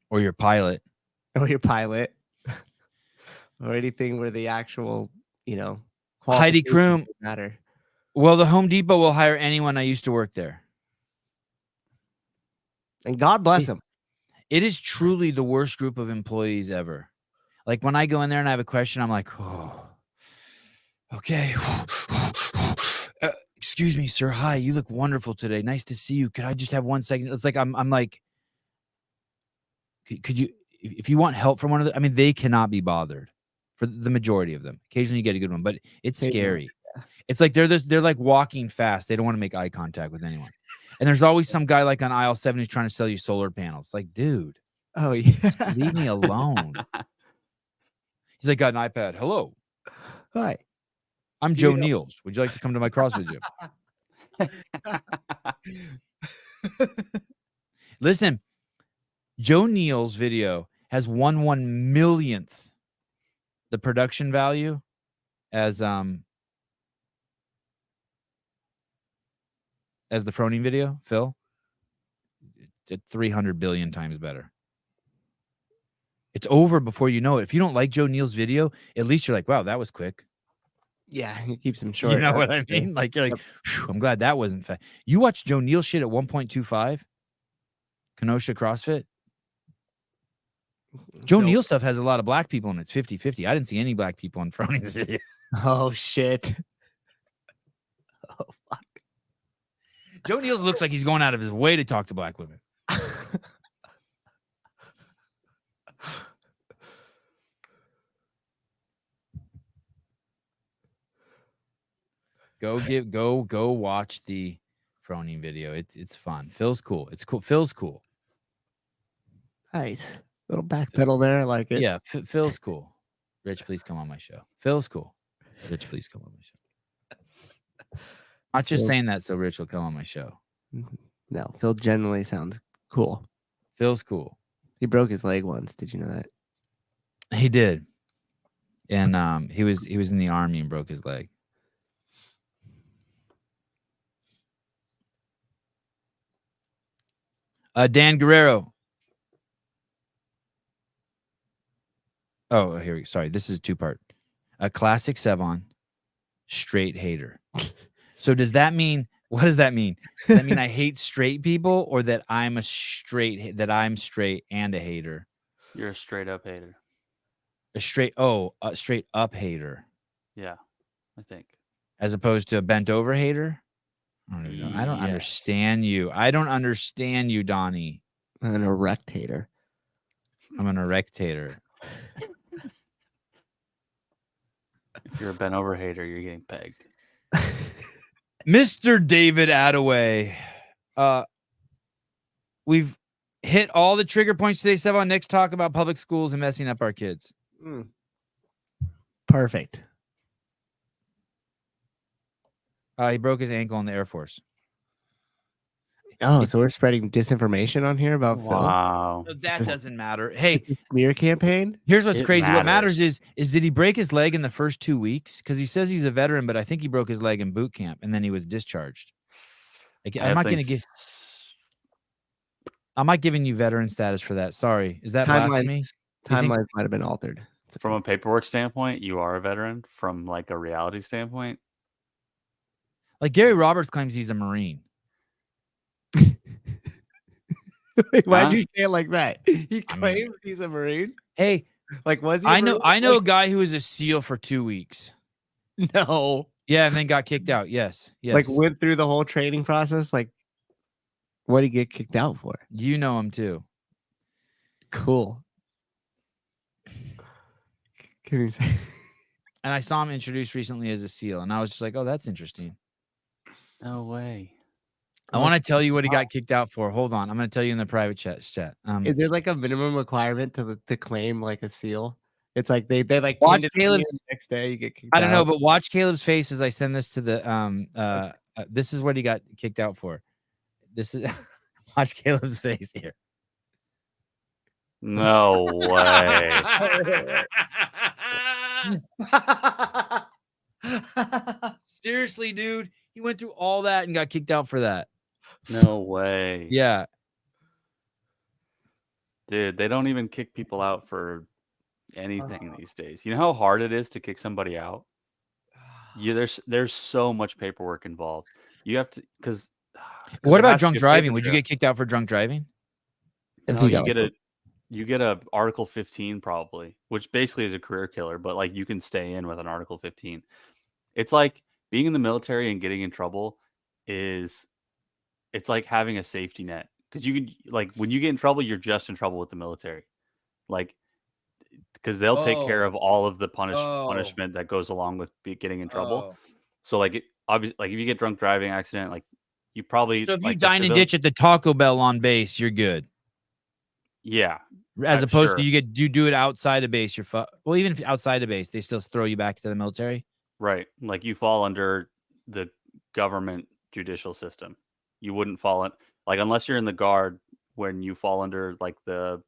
Or your pilot. or or anything where the actual, Heidi Kroom. matter. Well, the Home Depot will hire anyone. I used to work there. And God bless them. It is truly the worst group of employees ever. Like when I go in there and I have a question, I'm like, oh, okay. Excuse me, sir. Hi, you look wonderful today. Nice to see you. Could I just have 1 second? It's like I'm like, could you, if you want help from one of them? I mean, they cannot be bothered for the majority of them. Occasionally you get a good one, but it's scary. It's like they're like walking fast. They don't want to make eye contact with anyone. And there's always some guy like on aisle 7 who's trying to sell you solar panels. Like, dude. Oh yeah. Leave me alone. He's like, got an iPad. Hello, Hi. I'm Joe Niels. Would you like to come to my CrossFit gym? Listen, Joe Niels' video has 1/1,000,000th the production value as the Froning video, Phil. It's 300 billion times better. It's over before you know it. If you don't like Joe Niels' video, at least you're like, wow, that was quick. Yeah, he keeps them short. You know what I mean? Like, you're like, I'm glad that wasn't fast. You watch Joe Niels shit at 1.25, Kenosha CrossFit. Joe Niels stuff has a lot of black people in it. It's 50-50. I didn't see any black people in Froning's video. Oh shit. Oh fuck. Joe Niels looks like he's going out of his way to talk to black women. Go watch the Froning video. It's fun. Phil's cool. It's cool. Phil's cool. Nice. Little back pedal there. I like it. Yeah, Phil's cool. Rich, please come on my show. Phil's cool. Rich, please come on my show. Not just saying that so Rich will come on my show. No, Phil generally sounds cool. Phil's cool. He broke his leg once. Did you know that? He did. And he was in the army and broke his leg. Dan Guerrero. Oh, here we go. Sorry, this is a two-part. A classic Sevan, straight hater. So does that mean, what does that mean? Does that mean I hate straight people, or that I'm straight and a hater? You're a straight up hater. A straight up hater. Yeah, I think. As opposed to a bent over hater? I don't understand you. I don't understand you, Donnie. I'm an erect hater. I'm an erectator. If you're a bent over hater, you're getting pegged. Mr. David Attaway. We've hit all the trigger points today. Sevan, next talk about public schools and messing up our kids. Perfect. He broke his ankle in the Air Force. Oh, so we're spreading disinformation on here about Wow. So that doesn't matter. Hey, smear campaign. here's what's It crazy. What matters matters. is did he break his leg in the first 2 weeks? Because he says he's a veteran, but I think he broke his leg in boot camp and then he was discharged. Like, I'm not giving you veteran status for that. Sorry. Is that blasphemy? Timelines might have been altered. From a paperwork standpoint, you are a veteran. From like a reality standpoint, Like Gary Roberts claims he's a Marine. Why'd you say it like that? He claims he's a Marine. Hey, Like, was he? I know a guy who was a SEAL for 2 weeks. No. Yeah, and then got kicked out. Yes. Like, went through the whole training process. Like, what did he get kicked out for? You know him too. Cool. Can you say? And I saw him introduced recently as a SEAL, and I was just like, oh, that's interesting. no way. I want to tell you what he got kicked out for. Hold on. I'm going to tell you in the private chat. Is there like a minimum requirement to claim like a SEAL? It's like they like Watch pinned it to you, Caleb's- and the next day you get kicked I don't know, out. but watch Caleb's face as I send this to the this is what he got kicked out for. This is watch Caleb's face here. No way. Seriously, dude. He went through all that and got kicked out for that. No way. Yeah. Dude, they don't even kick people out for anything these days. You know how hard it is to kick somebody out? Yeah, there's so much paperwork involved. You have to because What about drunk driving? Would you get kicked out for drunk driving? If No, you got you get a Article 15 probably, which basically is a career killer, but like you can stay in with an Article 15. It's like being in the military and getting in trouble it's like having a safety net because you can like when you get in trouble, you're just in trouble with the military, like because they'll take care of all of the punishment that goes along with getting in trouble. So like obviously, like if you get drunk driving accident, like you probably So if like, you the dine and civil- ditch at the Taco Bell on base, you're good. Yeah. As opposed to Sure. you do it outside of base. Well, even if outside of base, they still throw you back to the military. Right. Like you fall under the government judicial system. You wouldn't fall in, like, unless you're in the Guard, when you fall under like the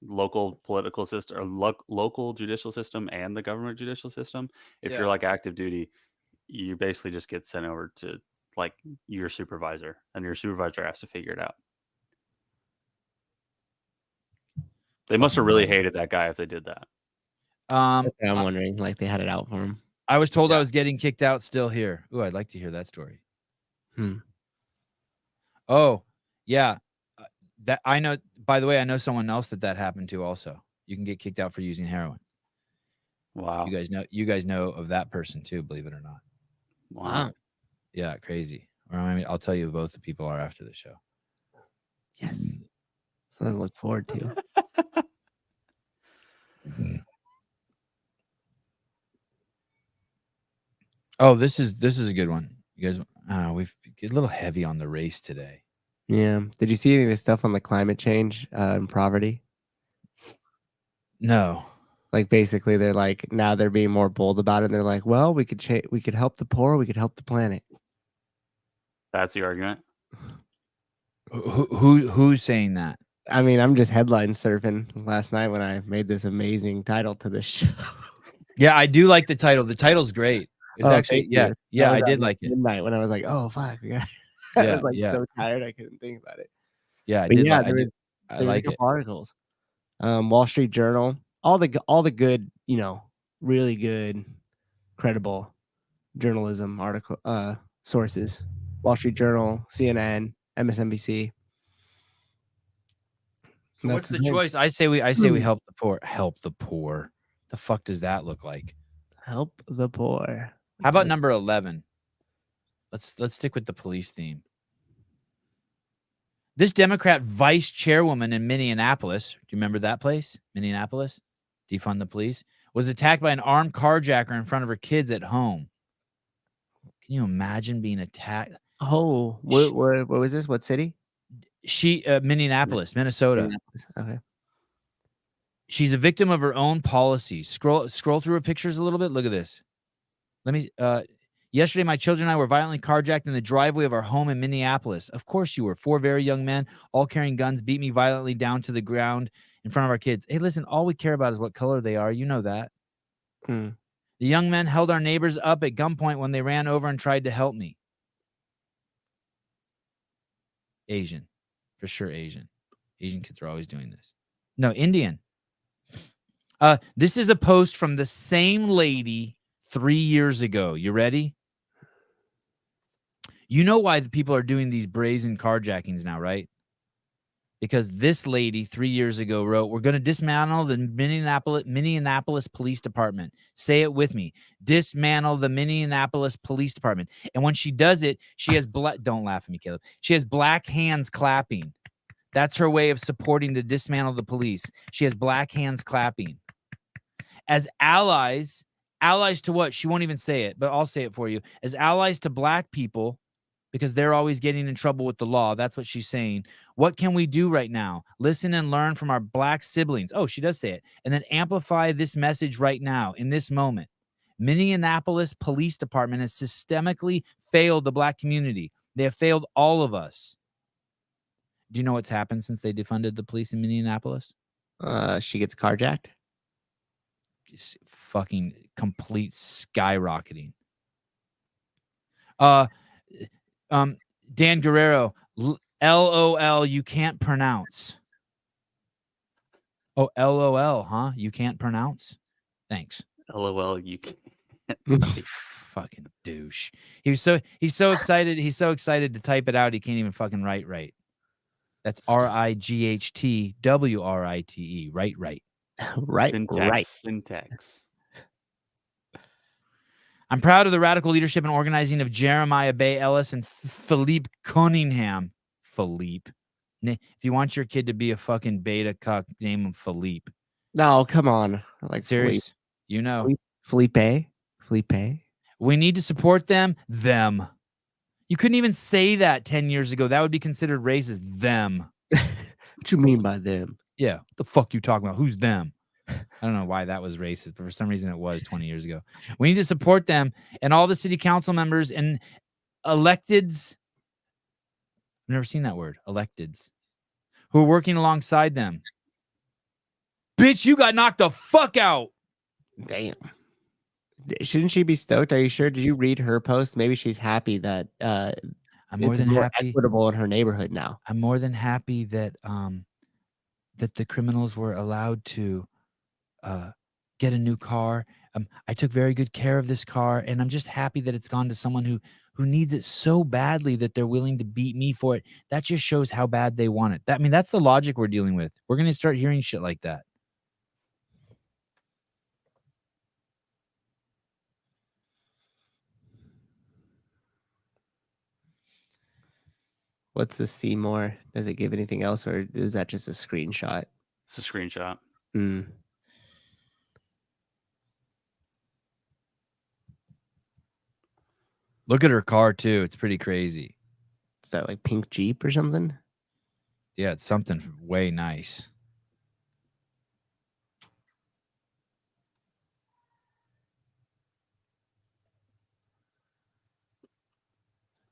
local political system or local judicial system and the government judicial system. If Yeah. you're like active duty, you basically just get sent over to like your supervisor, and your supervisor has to figure it out. They must have really hated that guy if they did that. I'm wondering, like, they had it out for him. I was told I was getting kicked out still here. Ooh, I'd like to hear that story. Oh, yeah. That I know. By the way, I know someone else that happened to also. You can get kicked out for using heroin. Wow. You guys know of that person too, believe it or not. Wow. Yeah, crazy. Or I mean, I'll tell you who both the people are after the show. Yes. Something to look forward to. Oh, this is a good one. You guys, we've get a little heavy on the race today. Yeah. Did you see any of the stuff on the climate change and poverty? No. Like, basically, they're like, now they're being more bold about it. And they're like, well, we could help the poor, we could help the planet. That's the argument. Who's saying that? I mean, I'm just headline surfing last night when I made this amazing title to this show. Yeah, I do like the title. The title's great. It's actually, thank you. yeah, That I was did at like it. midnight when I was like, oh fuck, I Yeah, was like yeah. so tired I couldn't think about it. Yeah, I But did. yeah, I there was a like it. couple articles. Wall Street Journal, all the good, really good, credible journalism article sources. Wall Street Journal, CNN, MSNBC. So what's the choice? I say we help the poor. Help the poor. The fuck does that look like? Help the poor. How about number 11? Let's stick with the police theme. This Democrat vice chairwoman in Minneapolis, do you remember that place? Minneapolis? Defund the police? Was attacked by an armed carjacker in front of her kids at home. Can you imagine being attacked? Oh, what was this? What city? Minneapolis, Minnesota. Minneapolis. Okay. She's a victim of her own policies. Scroll through her pictures a little bit. Look at this. Yesterday, my children and I were violently carjacked in the driveway of our home in Minneapolis. Of course you were. 4 very young men, all carrying guns, beat me violently down to the ground in front of our kids. Hey, listen, all we care about is what color they are. You know that. The young men held our neighbors up at gunpoint when they ran over and tried to help me. Asian. For sure, Asian. Asian kids are always doing this. No, Indian. This is a post from the same lady 3 years ago. You ready? You know why the people are doing these brazen carjackings now, right? Because this lady 3 years ago wrote, we're going to dismantle the Minneapolis Police Department. Say it with me. Dismantle the Minneapolis Police Department. And when she does it, she has don't laugh at me, Caleb. She has black hands clapping. That's her way of supporting the dismantle the police. She has black hands clapping. As allies to what? She won't even say it, but I'll say it for you. As allies to black people, because they're always getting in trouble with the law. That's what she's saying. What can we do right now? Listen and learn from our black siblings. Oh, she does say it. And then amplify this message right now in this moment. Minneapolis Police Department has systemically failed the black community. They have failed all of us. Do you know what's happened since they defunded the police in Minneapolis? She gets carjacked. It's fucking complete skyrocketing. Dan Guerrero, LOL, you can't pronounce. Oh, LOL, huh? You can't pronounce? Thanks. LOL, you can't. Fucking douche. He's so excited. He's so excited to type it out. He can't even fucking write right. That's RIGHTWRITE. Right. Syntax. I'm proud of the radical leadership and organizing of Jeremiah Bay Ellis and Philippe Cunningham. Philippe. If you want your kid to be a fucking beta cuck, name him Philippe. No, come on. Like, serious. You know. Felipe. We need to support them. You couldn't even say that 10 years ago. That would be considered racist. Them. What you mean by them? Yeah. The fuck you talking about? Who's them? I don't know why that was racist, but for some reason it was 20 years ago. We need to support them and all the city council members and electeds. I've never seen that word. Electeds. Who are working alongside them. Bitch, you got knocked the fuck out. Damn. Shouldn't she be stoked? Are you sure? Did you read her post? Maybe she's happy that I'm more it's than more happy. equitable in her neighborhood now. I'm more than happy that that the criminals were allowed to get a new car. I took very good care of this car, and I'm just happy that it's gone to someone who needs it so badly that they're willing to beat me for it. That just shows how bad they want it. That's the logic we're dealing with. We're going to start hearing shit like that. What's the see more? Does it give anything else, or is that just a screenshot? It's a screenshot. Mm. Look at her car too. It's pretty crazy. Is that like pink Jeep or something? Yeah, it's something way nice.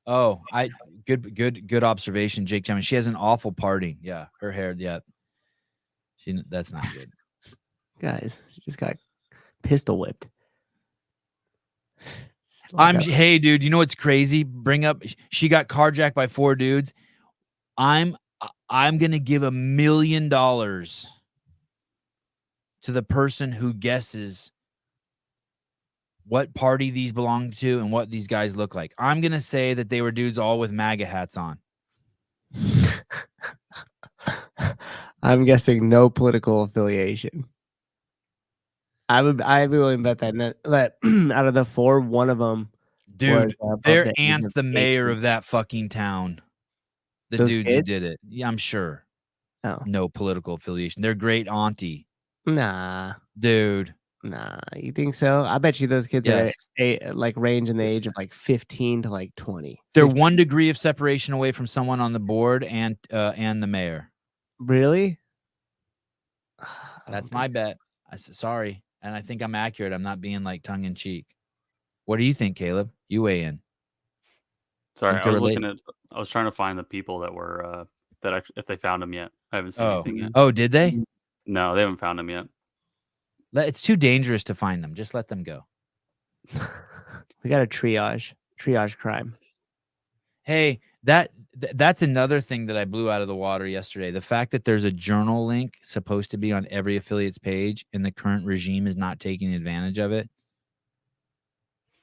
Oh, good observation, Jake Chapman. She has an awful parting. Yeah, her hair. Yeah, that's not good. Guys, she just got pistol whipped. Hey, dude. You know what's crazy? She got carjacked by 4 dudes. I'm gonna give $1 million to the person who guesses what party these belong to and what these guys look like. I'm gonna say that they were dudes all with MAGA hats on. I'm guessing no political affiliation. I'd be willing to bet that out of the 4, one of them, dude, was, their aunt's the mayor of that fucking town. The Those dudes who kids? did it. Yeah, I'm sure. Oh, No political affiliation. Their great auntie. nah. Dude. Nah, you think so? I bet you those kids Yes. are like range in the age of like 15 to like 20. They're 15. 1 degree of separation away from someone on the board and the mayor. Really? That's my bet. Sorry. And I think I'm accurate. I'm not being like tongue in cheek. What do you think, Caleb? You weigh in. Sorry, I was Interrelate- I was trying to find the people that were if they found them yet. I haven't seen anything yet. Oh, did they? No, they haven't found them yet. It's too dangerous to find them. Just let them go. We got to triage crime. Hey, that's another thing that I blew out of the water yesterday. The fact that there's a journal link supposed to be on every affiliate's page and the current regime is not taking advantage of it.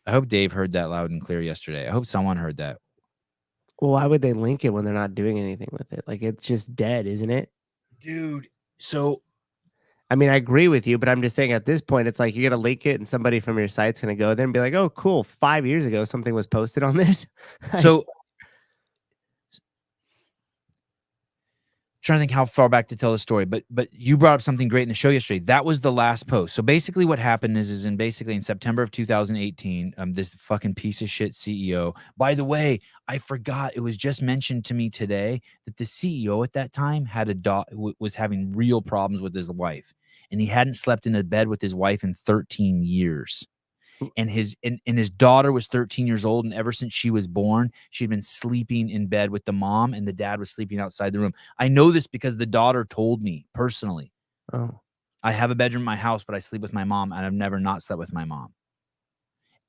I hope Dave heard that loud and clear yesterday. I hope someone heard that. Well, why would they link it when they're not doing anything with it? Like, it's just dead, isn't it? Dude, so I mean, I agree with you, but I'm just saying at this point, it's like you're going to link it and somebody from your site's going to go there and be like, oh, cool. 5 years ago, something was posted on this. So trying to think how far back to tell the story, but you brought up something great in the show yesterday. That was the last post. So basically what happened is in September of 2018, this fucking piece of shit CEO, by the way, I forgot, it was just mentioned to me today that the CEO at that time had was having real problems with his wife, and he hadn't slept in a bed with his wife in 13 years. And his daughter was 13 years old, and ever since she was born, she'd been sleeping in bed with the mom, and the dad was sleeping outside the room. I know this because the daughter told me personally. Oh, I have a bedroom in my house, but I sleep with my mom, and I've never not slept with my mom.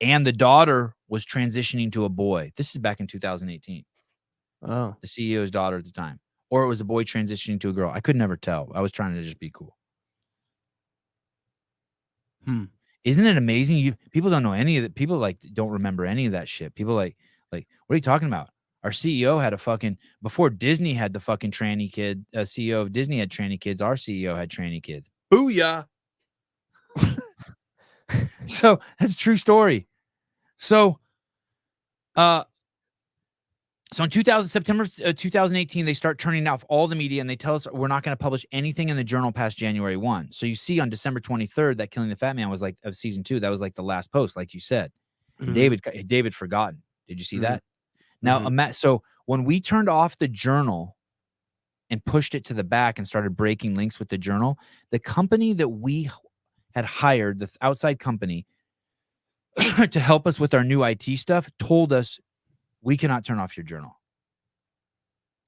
And the daughter was transitioning to a boy. This is back in 2018. oh, The CEO's daughter at the time. Or it was a boy transitioning to a girl. I could never tell. I was trying to just be cool. Isn't it amazing? People don't know any of that. People don't remember any of that shit. People like, what are you talking about? Our CEO had before Disney had the fucking tranny kid. CEO of Disney had tranny kids. Our CEO had tranny kids. Booyah! So that's a true story. So, so in September 2018, they start turning off all the media and they tell us we're not going to publish anything in the journal past January 1. So you see on December 23rd that Killing the Fat Man was like of season 2. That was like the last post, like you said. Mhm. David forgotten. Did you see Mhm. that? Now, so when we turned off the journal, and pushed it to the back and started breaking links with the journal, the company that we had hired, the outside company, to help us with our new IT stuff, told us, we cannot turn off your journal.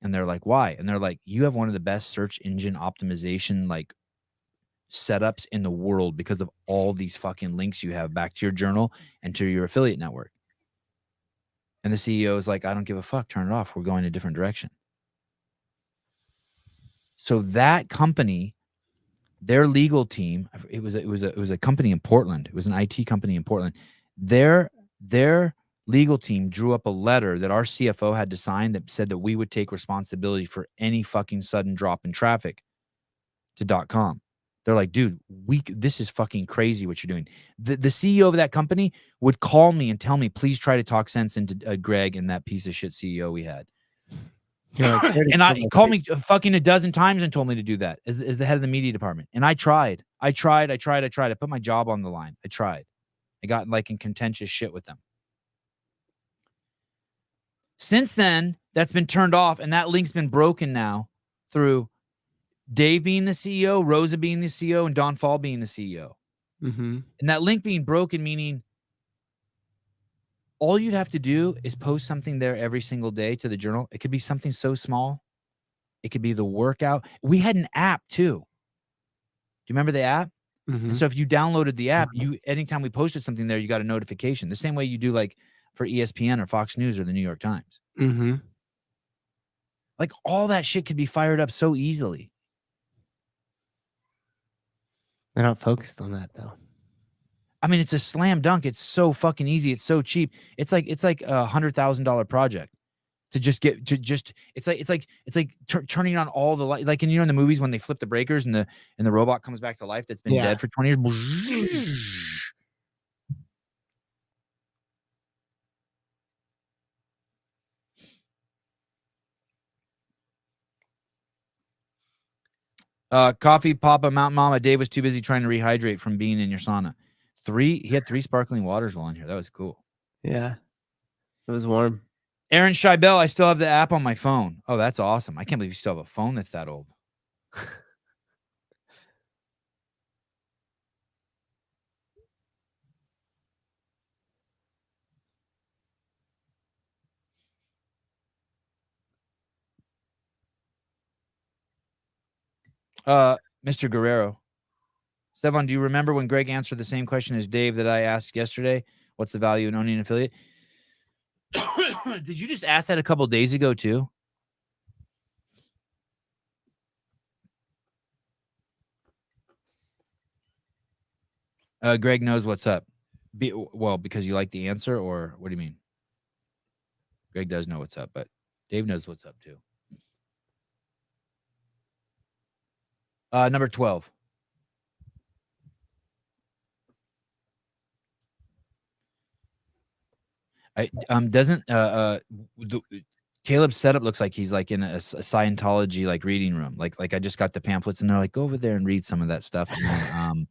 And they're like, why? And they're like, you have one of the best search engine optimization like setups in the world because of all these fucking links you have back to your journal and to your affiliate network. And the CEO is like, I don't give a fuck, turn it off. We're going a different direction. So that company, their legal team, it was a company in Portland. It was an IT company in Portland. Their legal team drew up a letter that our CFO had to sign that said that we would take responsibility for any fucking sudden drop in traffic to .com. They're like, dude, this is fucking crazy what you're doing. The CEO of that company would call me and tell me, please try to talk sense into Greg and that piece of shit CEO we had. And he called me fucking a dozen times and told me to do that as the head of the media department. And I tried. I put my job on the line. I tried. I got like in contentious shit with them. Since then, that's been turned off, and that link's been broken now through Dave being the CEO, Rosa being the CEO, and Don Fall being the CEO. Mm-hmm. And that link being broken, meaning all you'd have to do is post something there every single day to the journal. It could be something so small. It could be the workout. We had an app too. Do you remember the app? Mm-hmm. And so if you downloaded the app, anytime we posted something there, you got a notification. The same way you do like for ESPN or Fox News or the New York Times. Mm-hmm. Like all that shit could be fired up so easily. They're not focused on that though. I mean, it's a slam dunk. It's so fucking easy. It's so cheap. It's like $100,000 project to just get to just. It's like turning on all the light. Like in the movies when they flip the breakers and the robot comes back to life that's been dead for 20 years. Coffee Papa Mountain Mama. Dave was too busy trying to rehydrate from being in your sauna. He had 3 sparkling waters while in here. That was cool. Yeah. It was warm. Aaron Scheibel, I still have the app on my phone. Oh, that's awesome. I can't believe you still have a phone that's that old. Mr. Guerrero. Sevan, do you remember when Greg answered the same question as Dave that I asked yesterday? What's the value in owning an affiliate? Did you just ask that a couple days ago too? Greg knows what's up. Because you like the answer, or what do you mean? Greg does know what's up, but Dave knows what's up too. Number 12. Caleb's setup looks like he's like in a Scientology like reading room. Like I just got the pamphlets and they're like, go over there and read some of that stuff, and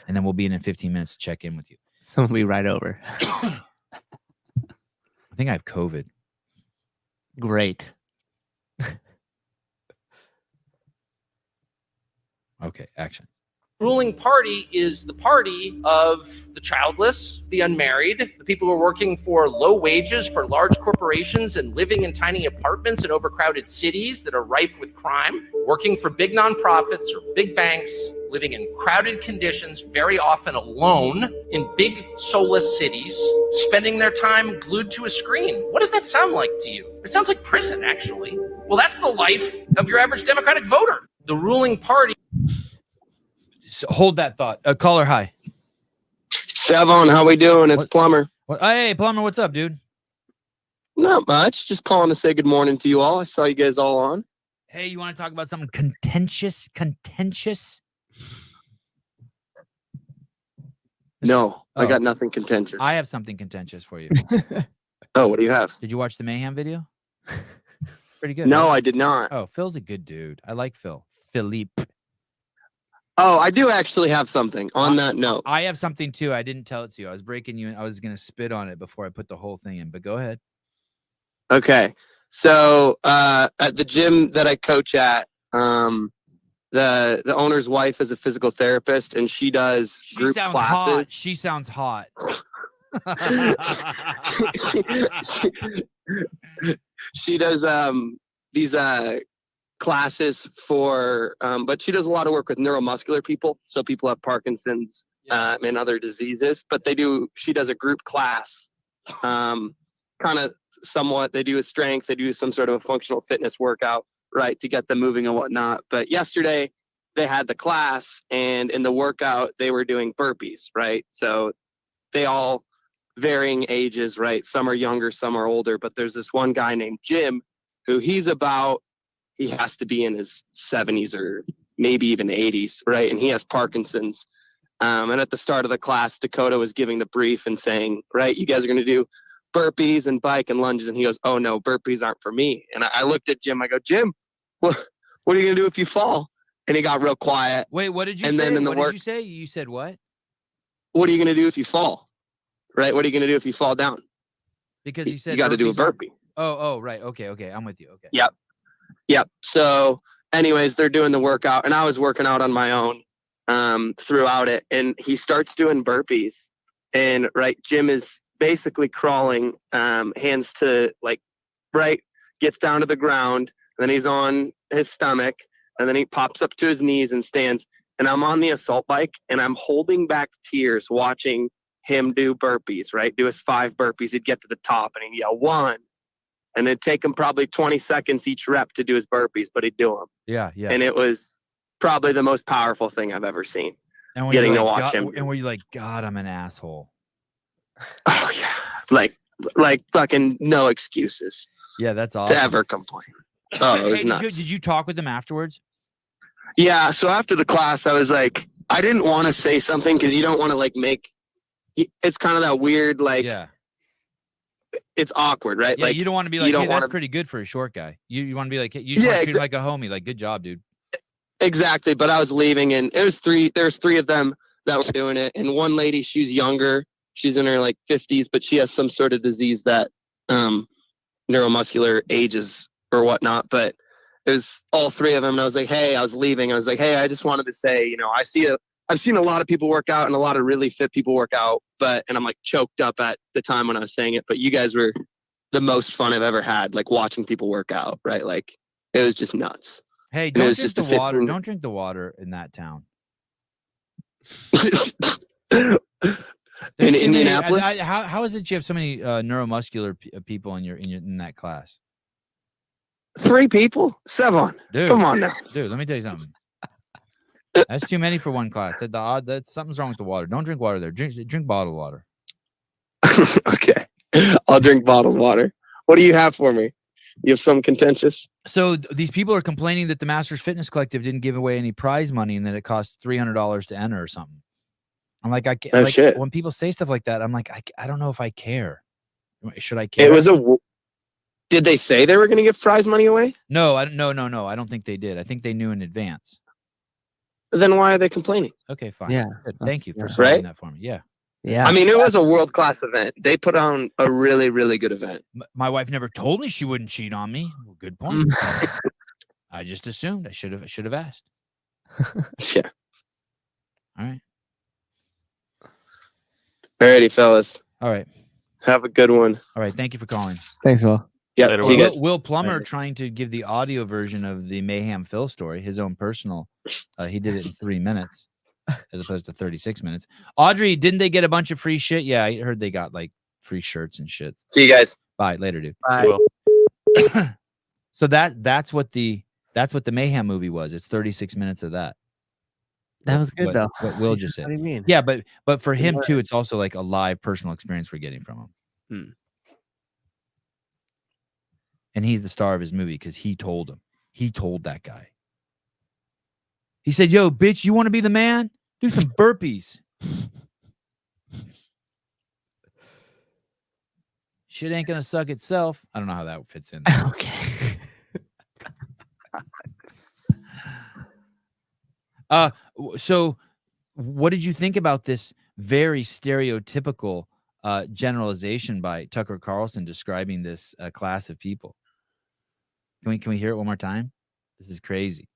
then we'll be in 15 minutes to check in with you. Someone will be right over. I think I have COVID. Great. Okay, action. Ruling party is the party of the childless, the unmarried, the people who are working for low wages for large corporations and living in tiny apartments in overcrowded cities that are rife with crime, working for big nonprofits or big banks, living in crowded conditions, very often alone in big soulless cities, spending their time glued to a screen. What does that sound like to you? It sounds like prison, actually. Well, that's the life of your average Democratic voter. The ruling party. So hold that thought. Caller, hi. Sevan, how we doing? It's Plumber. Hey, Plumber, what's up, dude? Not much. Just calling to say good morning to you all. I saw you guys all on. Hey, you want to talk about something contentious? No, I got nothing contentious. I have something contentious for you. Oh, what do you have? Did you watch the Mayhem video? Pretty good. No, right? I did not. Oh, Phil's a good dude. I like Phil. Philippe. Oh, I do actually have something on that note. I have something too. I didn't tell it to you. I was breaking you in. I was going to spit on it before I put the whole thing in, but go ahead. Okay. So at the gym that I coach at, The owner's wife is a physical therapist, and she does She group sounds classes. hot. She sounds hot. She does these classes for but she does a lot of work with neuromuscular people, so people have Parkinson's and other diseases, but she does a group class, kind of somewhat. They do a strength, they do some sort of a functional fitness workout, right, to get them moving and whatnot. But yesterday they had the class, and in the workout they were doing burpees, right? So they all varying ages, right? Some are younger, some are older, but there's this one guy named Jim who he has to be in his 70s or maybe even 80s, right? And he has Parkinson's. And at the start of the class, Dakota was giving the brief and saying, right, you guys are going to do burpees and bike and lunges. And he goes, oh no, burpees aren't for me. And I looked at Jim, I go, Jim, what are you going to do if you fall? And he got real quiet. Wait, what did you And say? then in the What work- did you say? You said what? What are you going to do if you fall? Right? What are you going to do if you fall down? Because he said You got to do a burpees aren't- burpee. Oh, right. Okay. I'm with you. Okay. Yep. So anyways, they're doing the workout, and I was working out on my own throughout it. And he starts doing burpees, and right, Jim is basically crawling, hands to gets down to the ground, and then he's on his stomach, and then he pops up to his knees and stands. And I'm on the assault bike, and I'm holding back tears watching him do burpees, right? Do his 5 burpees. He'd get to the top and he'd yell 1. And it'd take him probably 20 seconds each rep to do his burpees, but he'd do them. Yeah. And it was probably the most powerful thing I've ever seen. And when getting you're to like, watch God, him. and were you like, God, I'm an asshole? Oh yeah. Like fucking no excuses Yeah, that's awesome. to ever complain. Oh, it was Hey, nuts. did you talk with them afterwards? Yeah. So after the class, I was like, I didn't want to say something because you don't want to it's kind of that weird, Yeah. it's awkward, right? Yeah, you don't want to be like, don't hey, that's wanna- pretty good for a short guy. You want to be like, hey, you just want to treat him like a homie. Like, good job, dude. Exactly. But I was leaving, and there's 3 of them that were doing it. And one lady, she's younger. She's in her 50s, but she has some sort of disease that neuromuscular ages or whatnot. But it was all 3 of them. And I was like, hey, I was leaving. I was like, hey, I just wanted to say, I've seen a lot of people work out and a lot of really fit people work out, and I'm like choked up at the time when I was saying it, but you guys were the most fun I've ever had, watching people work out, right? It was just nuts. Hey, it don't was drink just the a water. 15 Don't drink the water in that town. In There's too many- Indianapolis? how is it you have so many neuromuscular people in that class? 3 people? Sevan. Dude, Come on now. dude. Let me tell you something. That's too many for one class. That's something's wrong with the water. Don't drink water there. Drink bottled water. Okay. I'll drink bottled water. What do you have for me? You have some contentious? So these people are complaining that the Masters Fitness Collective didn't give away any prize money and that it cost $300 to enter or something. I'm like, I can't. Oh, shit. When people say stuff like that, I'm like, I don't know if I care. Should I care? It was Did they say they were going to give prize money away? No. I don't think they did. I think they knew in advance. Then why are they complaining? Okay, fine. Yeah, Good. Thank you for yeah. solving Right? that for me. Yeah. Yeah. I mean, it was a world-class event. They put on a really, really good event. My wife never told me she wouldn't cheat on me. Well, good point. I just assumed. I should have asked. Yeah. All right. Alrighty, fellas. All right. Have a good one. All right. Thank you for calling. Thanks, Will. Yeah. Later, See you Will. guys. Will Plummer Later. trying to give the audio version of the Mayhem Phil story, his own personal. He did it in 3 minutes as opposed to 36 minutes. Audrey, didn't they get a bunch of free shit? Yeah, I heard they got free shirts and shit. See you guys. Bye. Later, dude. Bye. Will. So that's what the Mayhem movie was. It's 36 minutes of that. That was good, though. What Will just said. What do you mean? Yeah, but for him too, it's also like a live personal experience we're getting from him. And he's the star of his movie because he told him. He told that guy. He said, "Yo, bitch, you want to be the man? Do some burpees." Shit ain't gonna suck itself. I don't know how that fits in. Okay. So what did you think about this very stereotypical generalization by Tucker Carlson describing this class of people? Can we hear it one more time? This is crazy.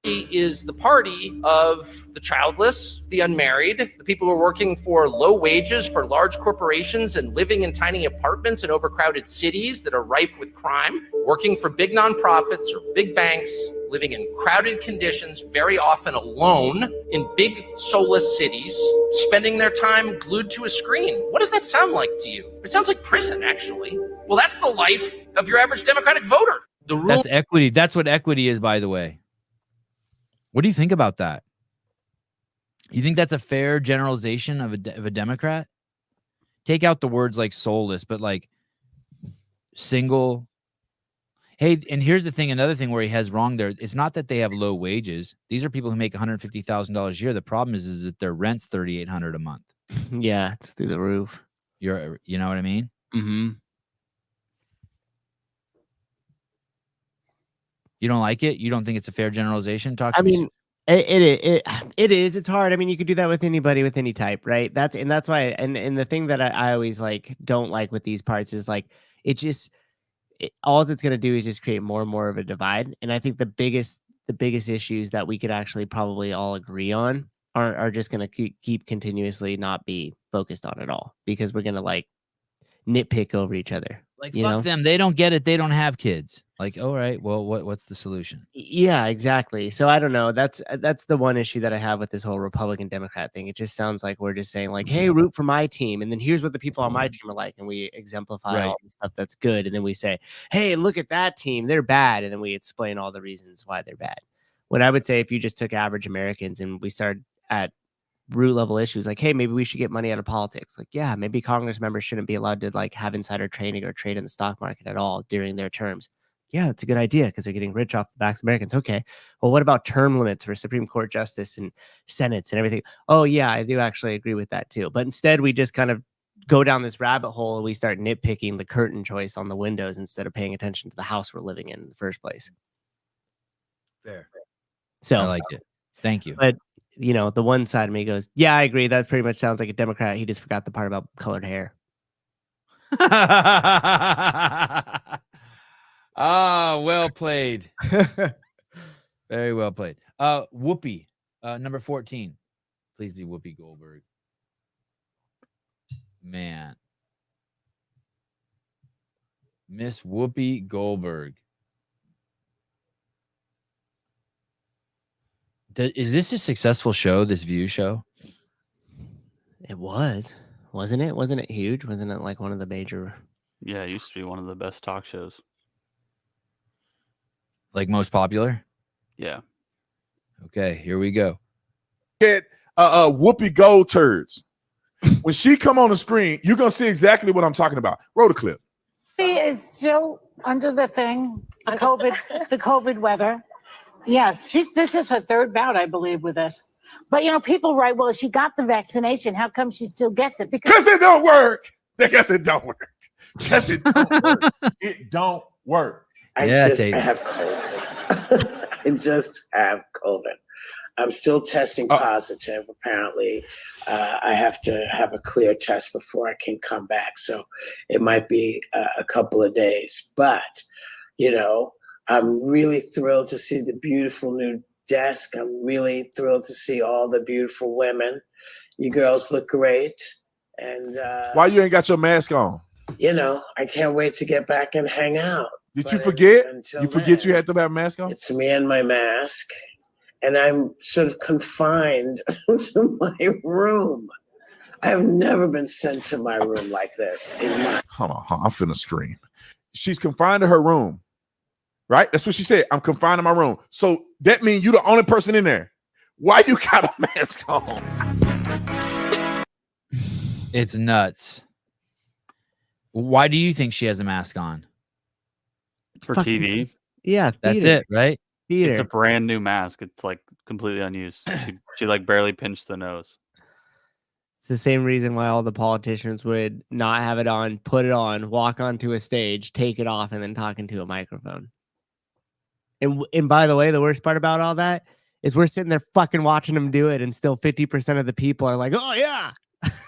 is the party of the childless, the unmarried, the people who are working for low wages for large corporations and living in tiny apartments in overcrowded cities that are rife with crime, working for big nonprofits or big banks, living in crowded conditions, very often alone in big soulless cities, spending their time glued to a screen. What does that sound like to you? It sounds like prison, actually. Well, that's the life of your average Democratic voter. The rule. That's equity. That's what equity is, by the way. What do you think about that? You think that's a fair generalization of a Democrat? Take out the words like soulless, but like single. Hey, and here's the thing. Another thing where he has wrong there. It's not that they have low wages. These are people who make $150,000 a year. The problem is that their rent's $3,800 a month. Yeah, it's through the roof. You know what I mean? Mm-hmm. You don't like it? You don't think it's a fair generalization? Talk to I me. mean, it is. It's hard. I mean, you could do that with anybody with any type, right? That's why. And the thing that I always like don't like with these parts is like all it's going to do is just create more and more of a divide. And I think the biggest issues that we could actually probably all agree on are just going to keep continuously not be focused on at all, because we're going to like nitpick over each other. Like, fuck them. They don't get it. They don't have kids. Like, all right, well, what's the solution? Yeah, exactly. So I don't know. That's the one issue that I have with this whole Republican Democrat thing. It just sounds like we're just saying like, hey, root for my team. And then here's what the people on my team are like. And we exemplify all the stuff that's good. And then we say, hey, look at that team. They're bad. And then we explain all the reasons why they're bad. When I would say if you just took average Americans and we started at root level issues, like, hey, maybe we should get money out of politics. Like, yeah, maybe Congress members shouldn't be allowed to like have insider trading or trade in the stock market at all during their terms. Yeah, it's a good idea because they're getting rich off the backs of Americans. Okay. Well, what about term limits for Supreme Court justice and senates and everything? Oh, yeah, I do actually agree with that too. But instead, we just kind of go down this rabbit hole and we start nitpicking the curtain choice on the windows instead of paying attention to the house we're living in the first place. Fair. So I like it. Thank you. But, you know, the one side of me goes, yeah, I agree. That pretty much sounds like a Democrat. He just forgot the part about colored hair. Ah, well played. Very well played. Whoopi, number 14. Please be Whoopi Goldberg. Man. Miss Whoopi Goldberg. Is this a successful show, this View show? It was. Wasn't it? Wasn't it huge? Wasn't it like one of the major? Yeah, it used to be one of the best talk shows. Like most popular? Yeah. Okay, here we go. Get Whoopi Gold turds. When she come on the screen, you're gonna see exactly what I'm talking about. Roll the clip. She is still under the thing, the COVID weather. Yes, this is her third bout, I believe, with it. But you know, people write, well, she got the vaccination. How come she still gets it? Because it don't work. Because it don't work. Because it don't work. It don't work. I have COVID. I just have COVID. I'm still testing positive. Apparently, I have to have a clear test before I can come back. So it might be a couple of days. But, you know, I'm really thrilled to see the beautiful new desk. I'm really thrilled to see all the beautiful women. You girls look great. And why you ain't got your mask on? You know, I can't wait to get back and hang out. Did you forget? You forget you had to have a mask on? It's me and my mask. And I'm sort of confined to my room. I have never been sent to my room like this. Hold on, I'm finna scream. She's confined to her room, right? That's what she said. I'm confined to my room. So that means you're the only person in there. Why you got a mask on? It's nuts. Why do you think she has a mask on? It's for TV. Yeah, that's it, right? It's a brand new mask. It's like completely unused. She like barely pinched the nose. It's the same reason why all the politicians would not have it on, put it on, walk onto a stage, take it off, and then talk into a microphone. And by the way, the worst part about all that is we're sitting there fucking watching them do it, and still 50% of the people are like, "Oh yeah,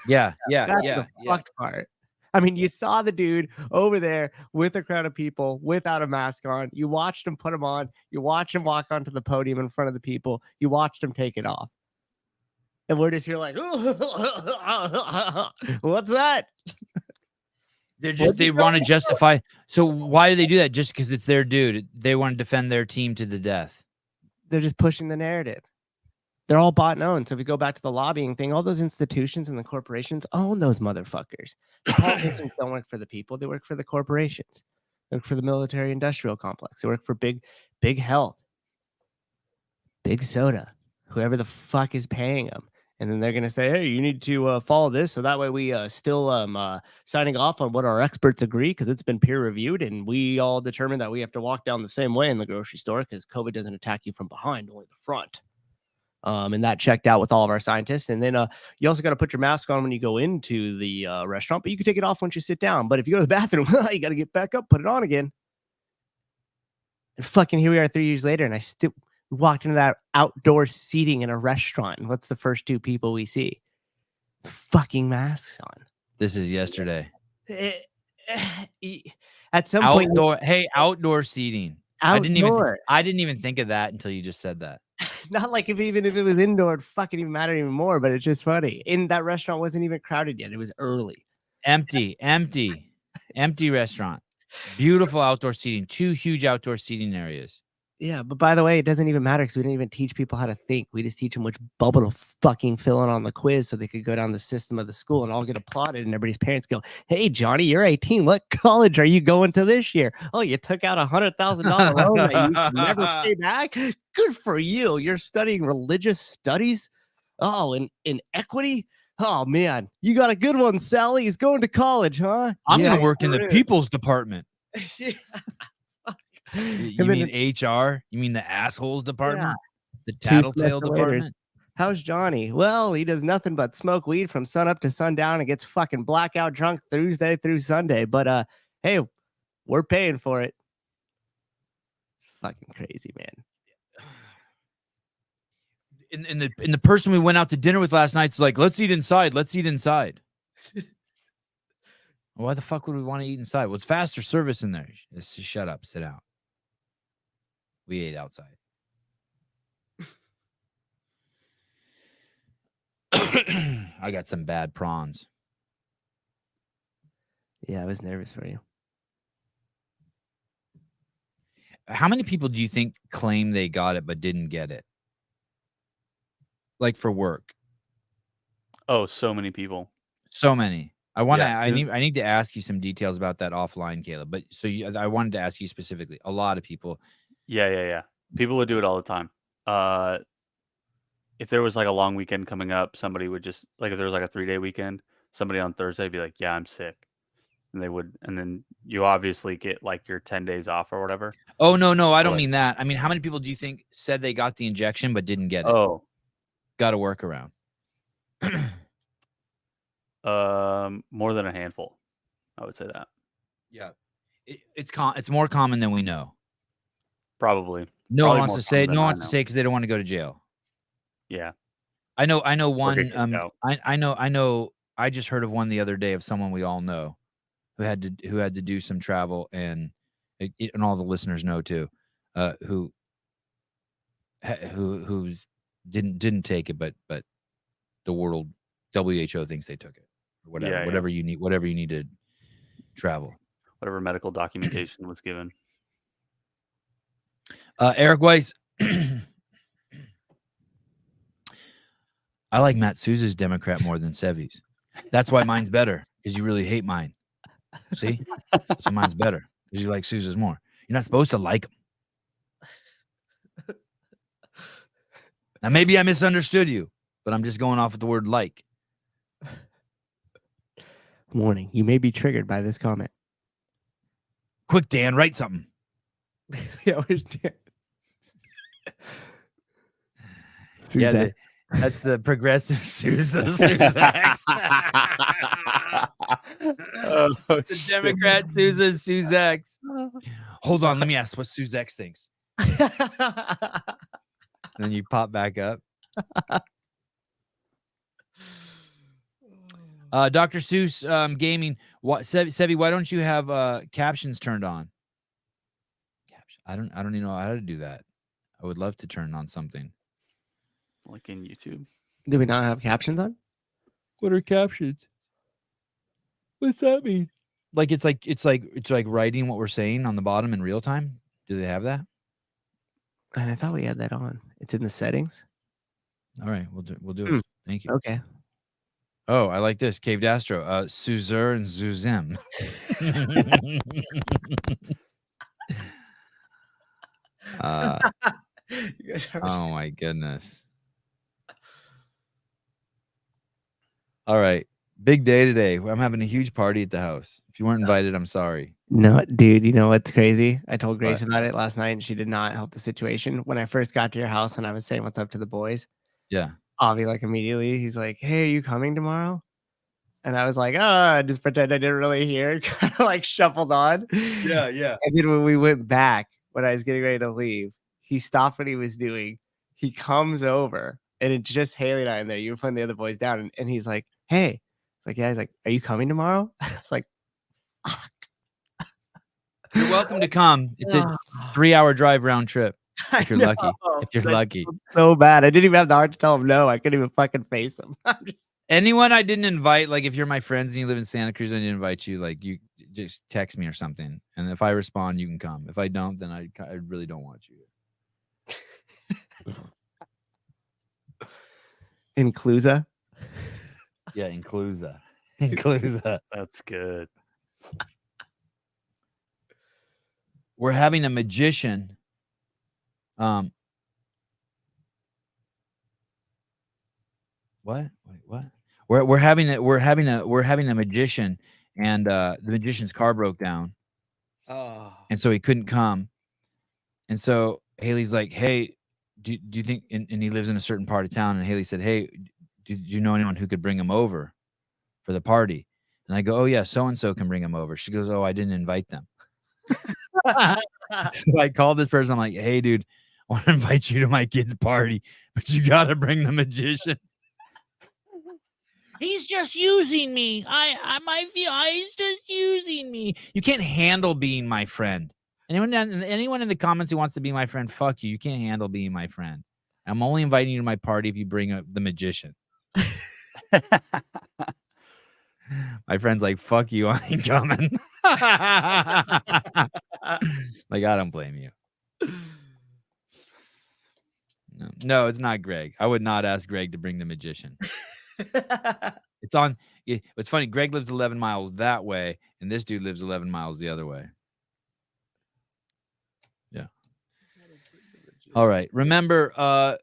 yeah." That's the fucked part. I mean, you saw the dude over there with a crowd of people without a mask on. You watched him put him on. You watched him walk onto the podium in front of the people. You watched him take it off. And we're just here like, what's that? They want to justify. So why do they do that? Just because it's their dude. They want to defend their team to the death. They're just pushing the narrative. They're all bought and owned. So if we go back to the lobbying thing, all those institutions and the corporations own those motherfuckers. The politicians don't work for the people. They work for the corporations. They work for the military industrial complex. They work for big health, big soda, whoever the fuck is paying them. And then they're going to say, hey, you need to follow this. So that way we still signing off on what our experts agree because it's been peer reviewed. And we all determined that we have to walk down the same way in the grocery store because COVID doesn't attack you from behind, only the front. And that checked out with all of our scientists. And then you also got to put your mask on when you go into the restaurant, but you can take it off once you sit down. But if you go to the bathroom, you got to get back up, put it on again. And fucking here we are 3 years later, and I still walked into that outdoor seating in a restaurant. And what's the first two people we see? Fucking masks on. This is yesterday. At some outdoor, point, outdoor seating. Outdoor. I didn't even think of that until you just said that. Not like even if it was indoor, it fucking even mattered even more. But it's just funny. In that restaurant wasn't even crowded yet. It was early. Empty restaurant. Beautiful outdoor seating. 2 huge outdoor seating areas. Yeah, but by the way, it doesn't even matter because we didn't even teach people how to think. We just teach them which bubble to fucking fill in on the quiz so they could go down the system of the school and all get applauded. And everybody's parents go, hey, Johnny, you're 18. What college are you going to this year? Oh, you took out $100,000 loan that you can never pay back? Good for you. You're studying religious studies? Oh, in equity? Oh, man, you got a good one, Sally. He's going to college, huh? I'm going to work in the people's department. You mean HR? You mean the assholes department? Yeah. The tattletale department? How's Johnny? Well, he does nothing but smoke weed from sun up to sundown and gets fucking blackout drunk Thursday through Sunday. But hey, we're paying for it. It's fucking crazy, man. And the person we went out to dinner with last night's like, let's eat inside. Let's eat inside. Why the fuck would we want to eat inside? Well, it's faster service in there. Just shut up, sit down. We ate outside. I got some bad prawns. Yeah, I was nervous for you. How many people do you think claim they got it but didn't get it? Like for work? Oh, so many people. So many. I need to ask you some details about that offline, Caleb. But I wanted to ask you specifically. A lot of people. Yeah. People would do it all the time. If there was like a long weekend coming up, somebody would just like if there was like a 3-day weekend, somebody on Thursday would be like, "Yeah, I'm sick," and they would, and then you obviously get like your 10 days off or whatever. Oh no, I don't mean that. I mean, how many people do you think said they got the injection but didn't get it? Oh, got a workaround. More than a handful, I would say that. Yeah, it's more common than we know. Probably. No one wants to say because they don't want to go to jail. Yeah, I know one. I know. I just heard of one the other day of someone we all know who had to do some travel, and all the listeners know too, who didn't take it, but the world WHO thinks they took it or whatever. Yeah. Whatever you need to travel. Whatever medical documentation was given. Eric Weiss. I like Matt Souza's Democrat more than Sevy's. That's why mine's better, because you really hate mine. See? So mine's better, because you like Souza's more. You're not supposed to like him. Now, maybe I misunderstood you, but I'm just going off with the word like. Warning, you may be triggered by this comment. Quick, Dan, write something. Yeah, where's Dan? Yeah, that's the progressive Souzax. The Democrat Souzax. Hold on, let me ask what Souzax thinks. And then you pop back up. Dr. Seuss Gaming. Sevi, why don't you have captions turned on? I don't even know how to do that. I would love to turn on something. Like in YouTube. Do we not have captions on? What are captions? What's that mean? Like it's like writing what we're saying on the bottom in real time. Do they have that? And I thought we had that on. It's in the settings. All right, we'll do it. Thank you. Okay. Oh, I like this. Caved Astro. Suzur and Zuzim. Oh my goodness. All right. Big day today. I'm having a huge party at the house. If you weren't invited, I'm sorry. No, dude, you know what's crazy? I told Grace What? about it last night and she did not help the situation. When I first got to your house and I was saying what's up to the boys, Yeah. Avi, like immediately, he's like, hey, are you coming tomorrow? And I was like, oh, just pretend I didn't really hear. Kind of like shuffled on. Yeah. And then when we went back, when I was getting ready to leave, he stopped what he was doing. He comes over and it's just Haley and I in there. You were putting the other boys down. And he's like, hey. It's like, yeah. He's like, are you coming tomorrow? I was like, fuck. You're welcome to come. It's a 3-hour drive round trip. If you're lucky. If you're lucky. So bad. I didn't even have the heart to tell him no. I couldn't even fucking face him. I'm just Anyone I didn't invite, like if you're my friends and you live in Santa Cruz, I didn't invite you, like you just text me or something. And if I respond, you can come. If I don't, then I really don't want you. Inclusa. Yeah, Inclusa. Inclusa. That's good. We're having a magician. What? Wait, what? We're having a magician, and the magician's car broke down. Oh. And so he couldn't come. And so Haley's like, hey, do you think, and he lives in a certain part of town, and Haley said, hey, do you know anyone who could bring him over for the party? And I go, oh yeah, so-and-so can bring him over. She goes, oh, I didn't invite them. So I called this person. I'm like, hey, dude, I want to invite you to my kid's party, but you got to bring the magician. He's just using me. He's just using me. You can't handle being my friend. Anyone in the comments who wants to be my friend, fuck you. You can't handle being my friend. I'm only inviting you to my party if you bring the magician. My friend's like, fuck you, I ain't coming. Like, I don't blame you. No, it's not Greg. I would not ask Greg to bring the magician. It's funny. Greg lives 11 miles that way, and this dude lives 11 miles the other way. Yeah. All right. Remember,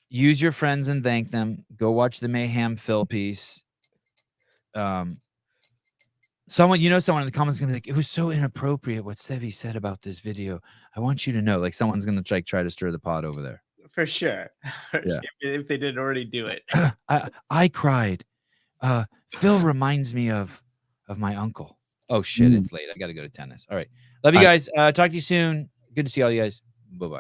use your friends and thank them. Go watch the Mayhem Phil piece. Someone in the comments is gonna be like, it was so inappropriate what Sevi said about this video. I want you to know, like, someone's gonna try to stir the pot over there. For sure. Yeah. If they didn't already do it. I cried. Phil reminds me of my uncle. Oh shit, it's late. I gotta go to tennis. All right. Love you guys. Talk to you soon. Good to see all you guys. Bye-bye.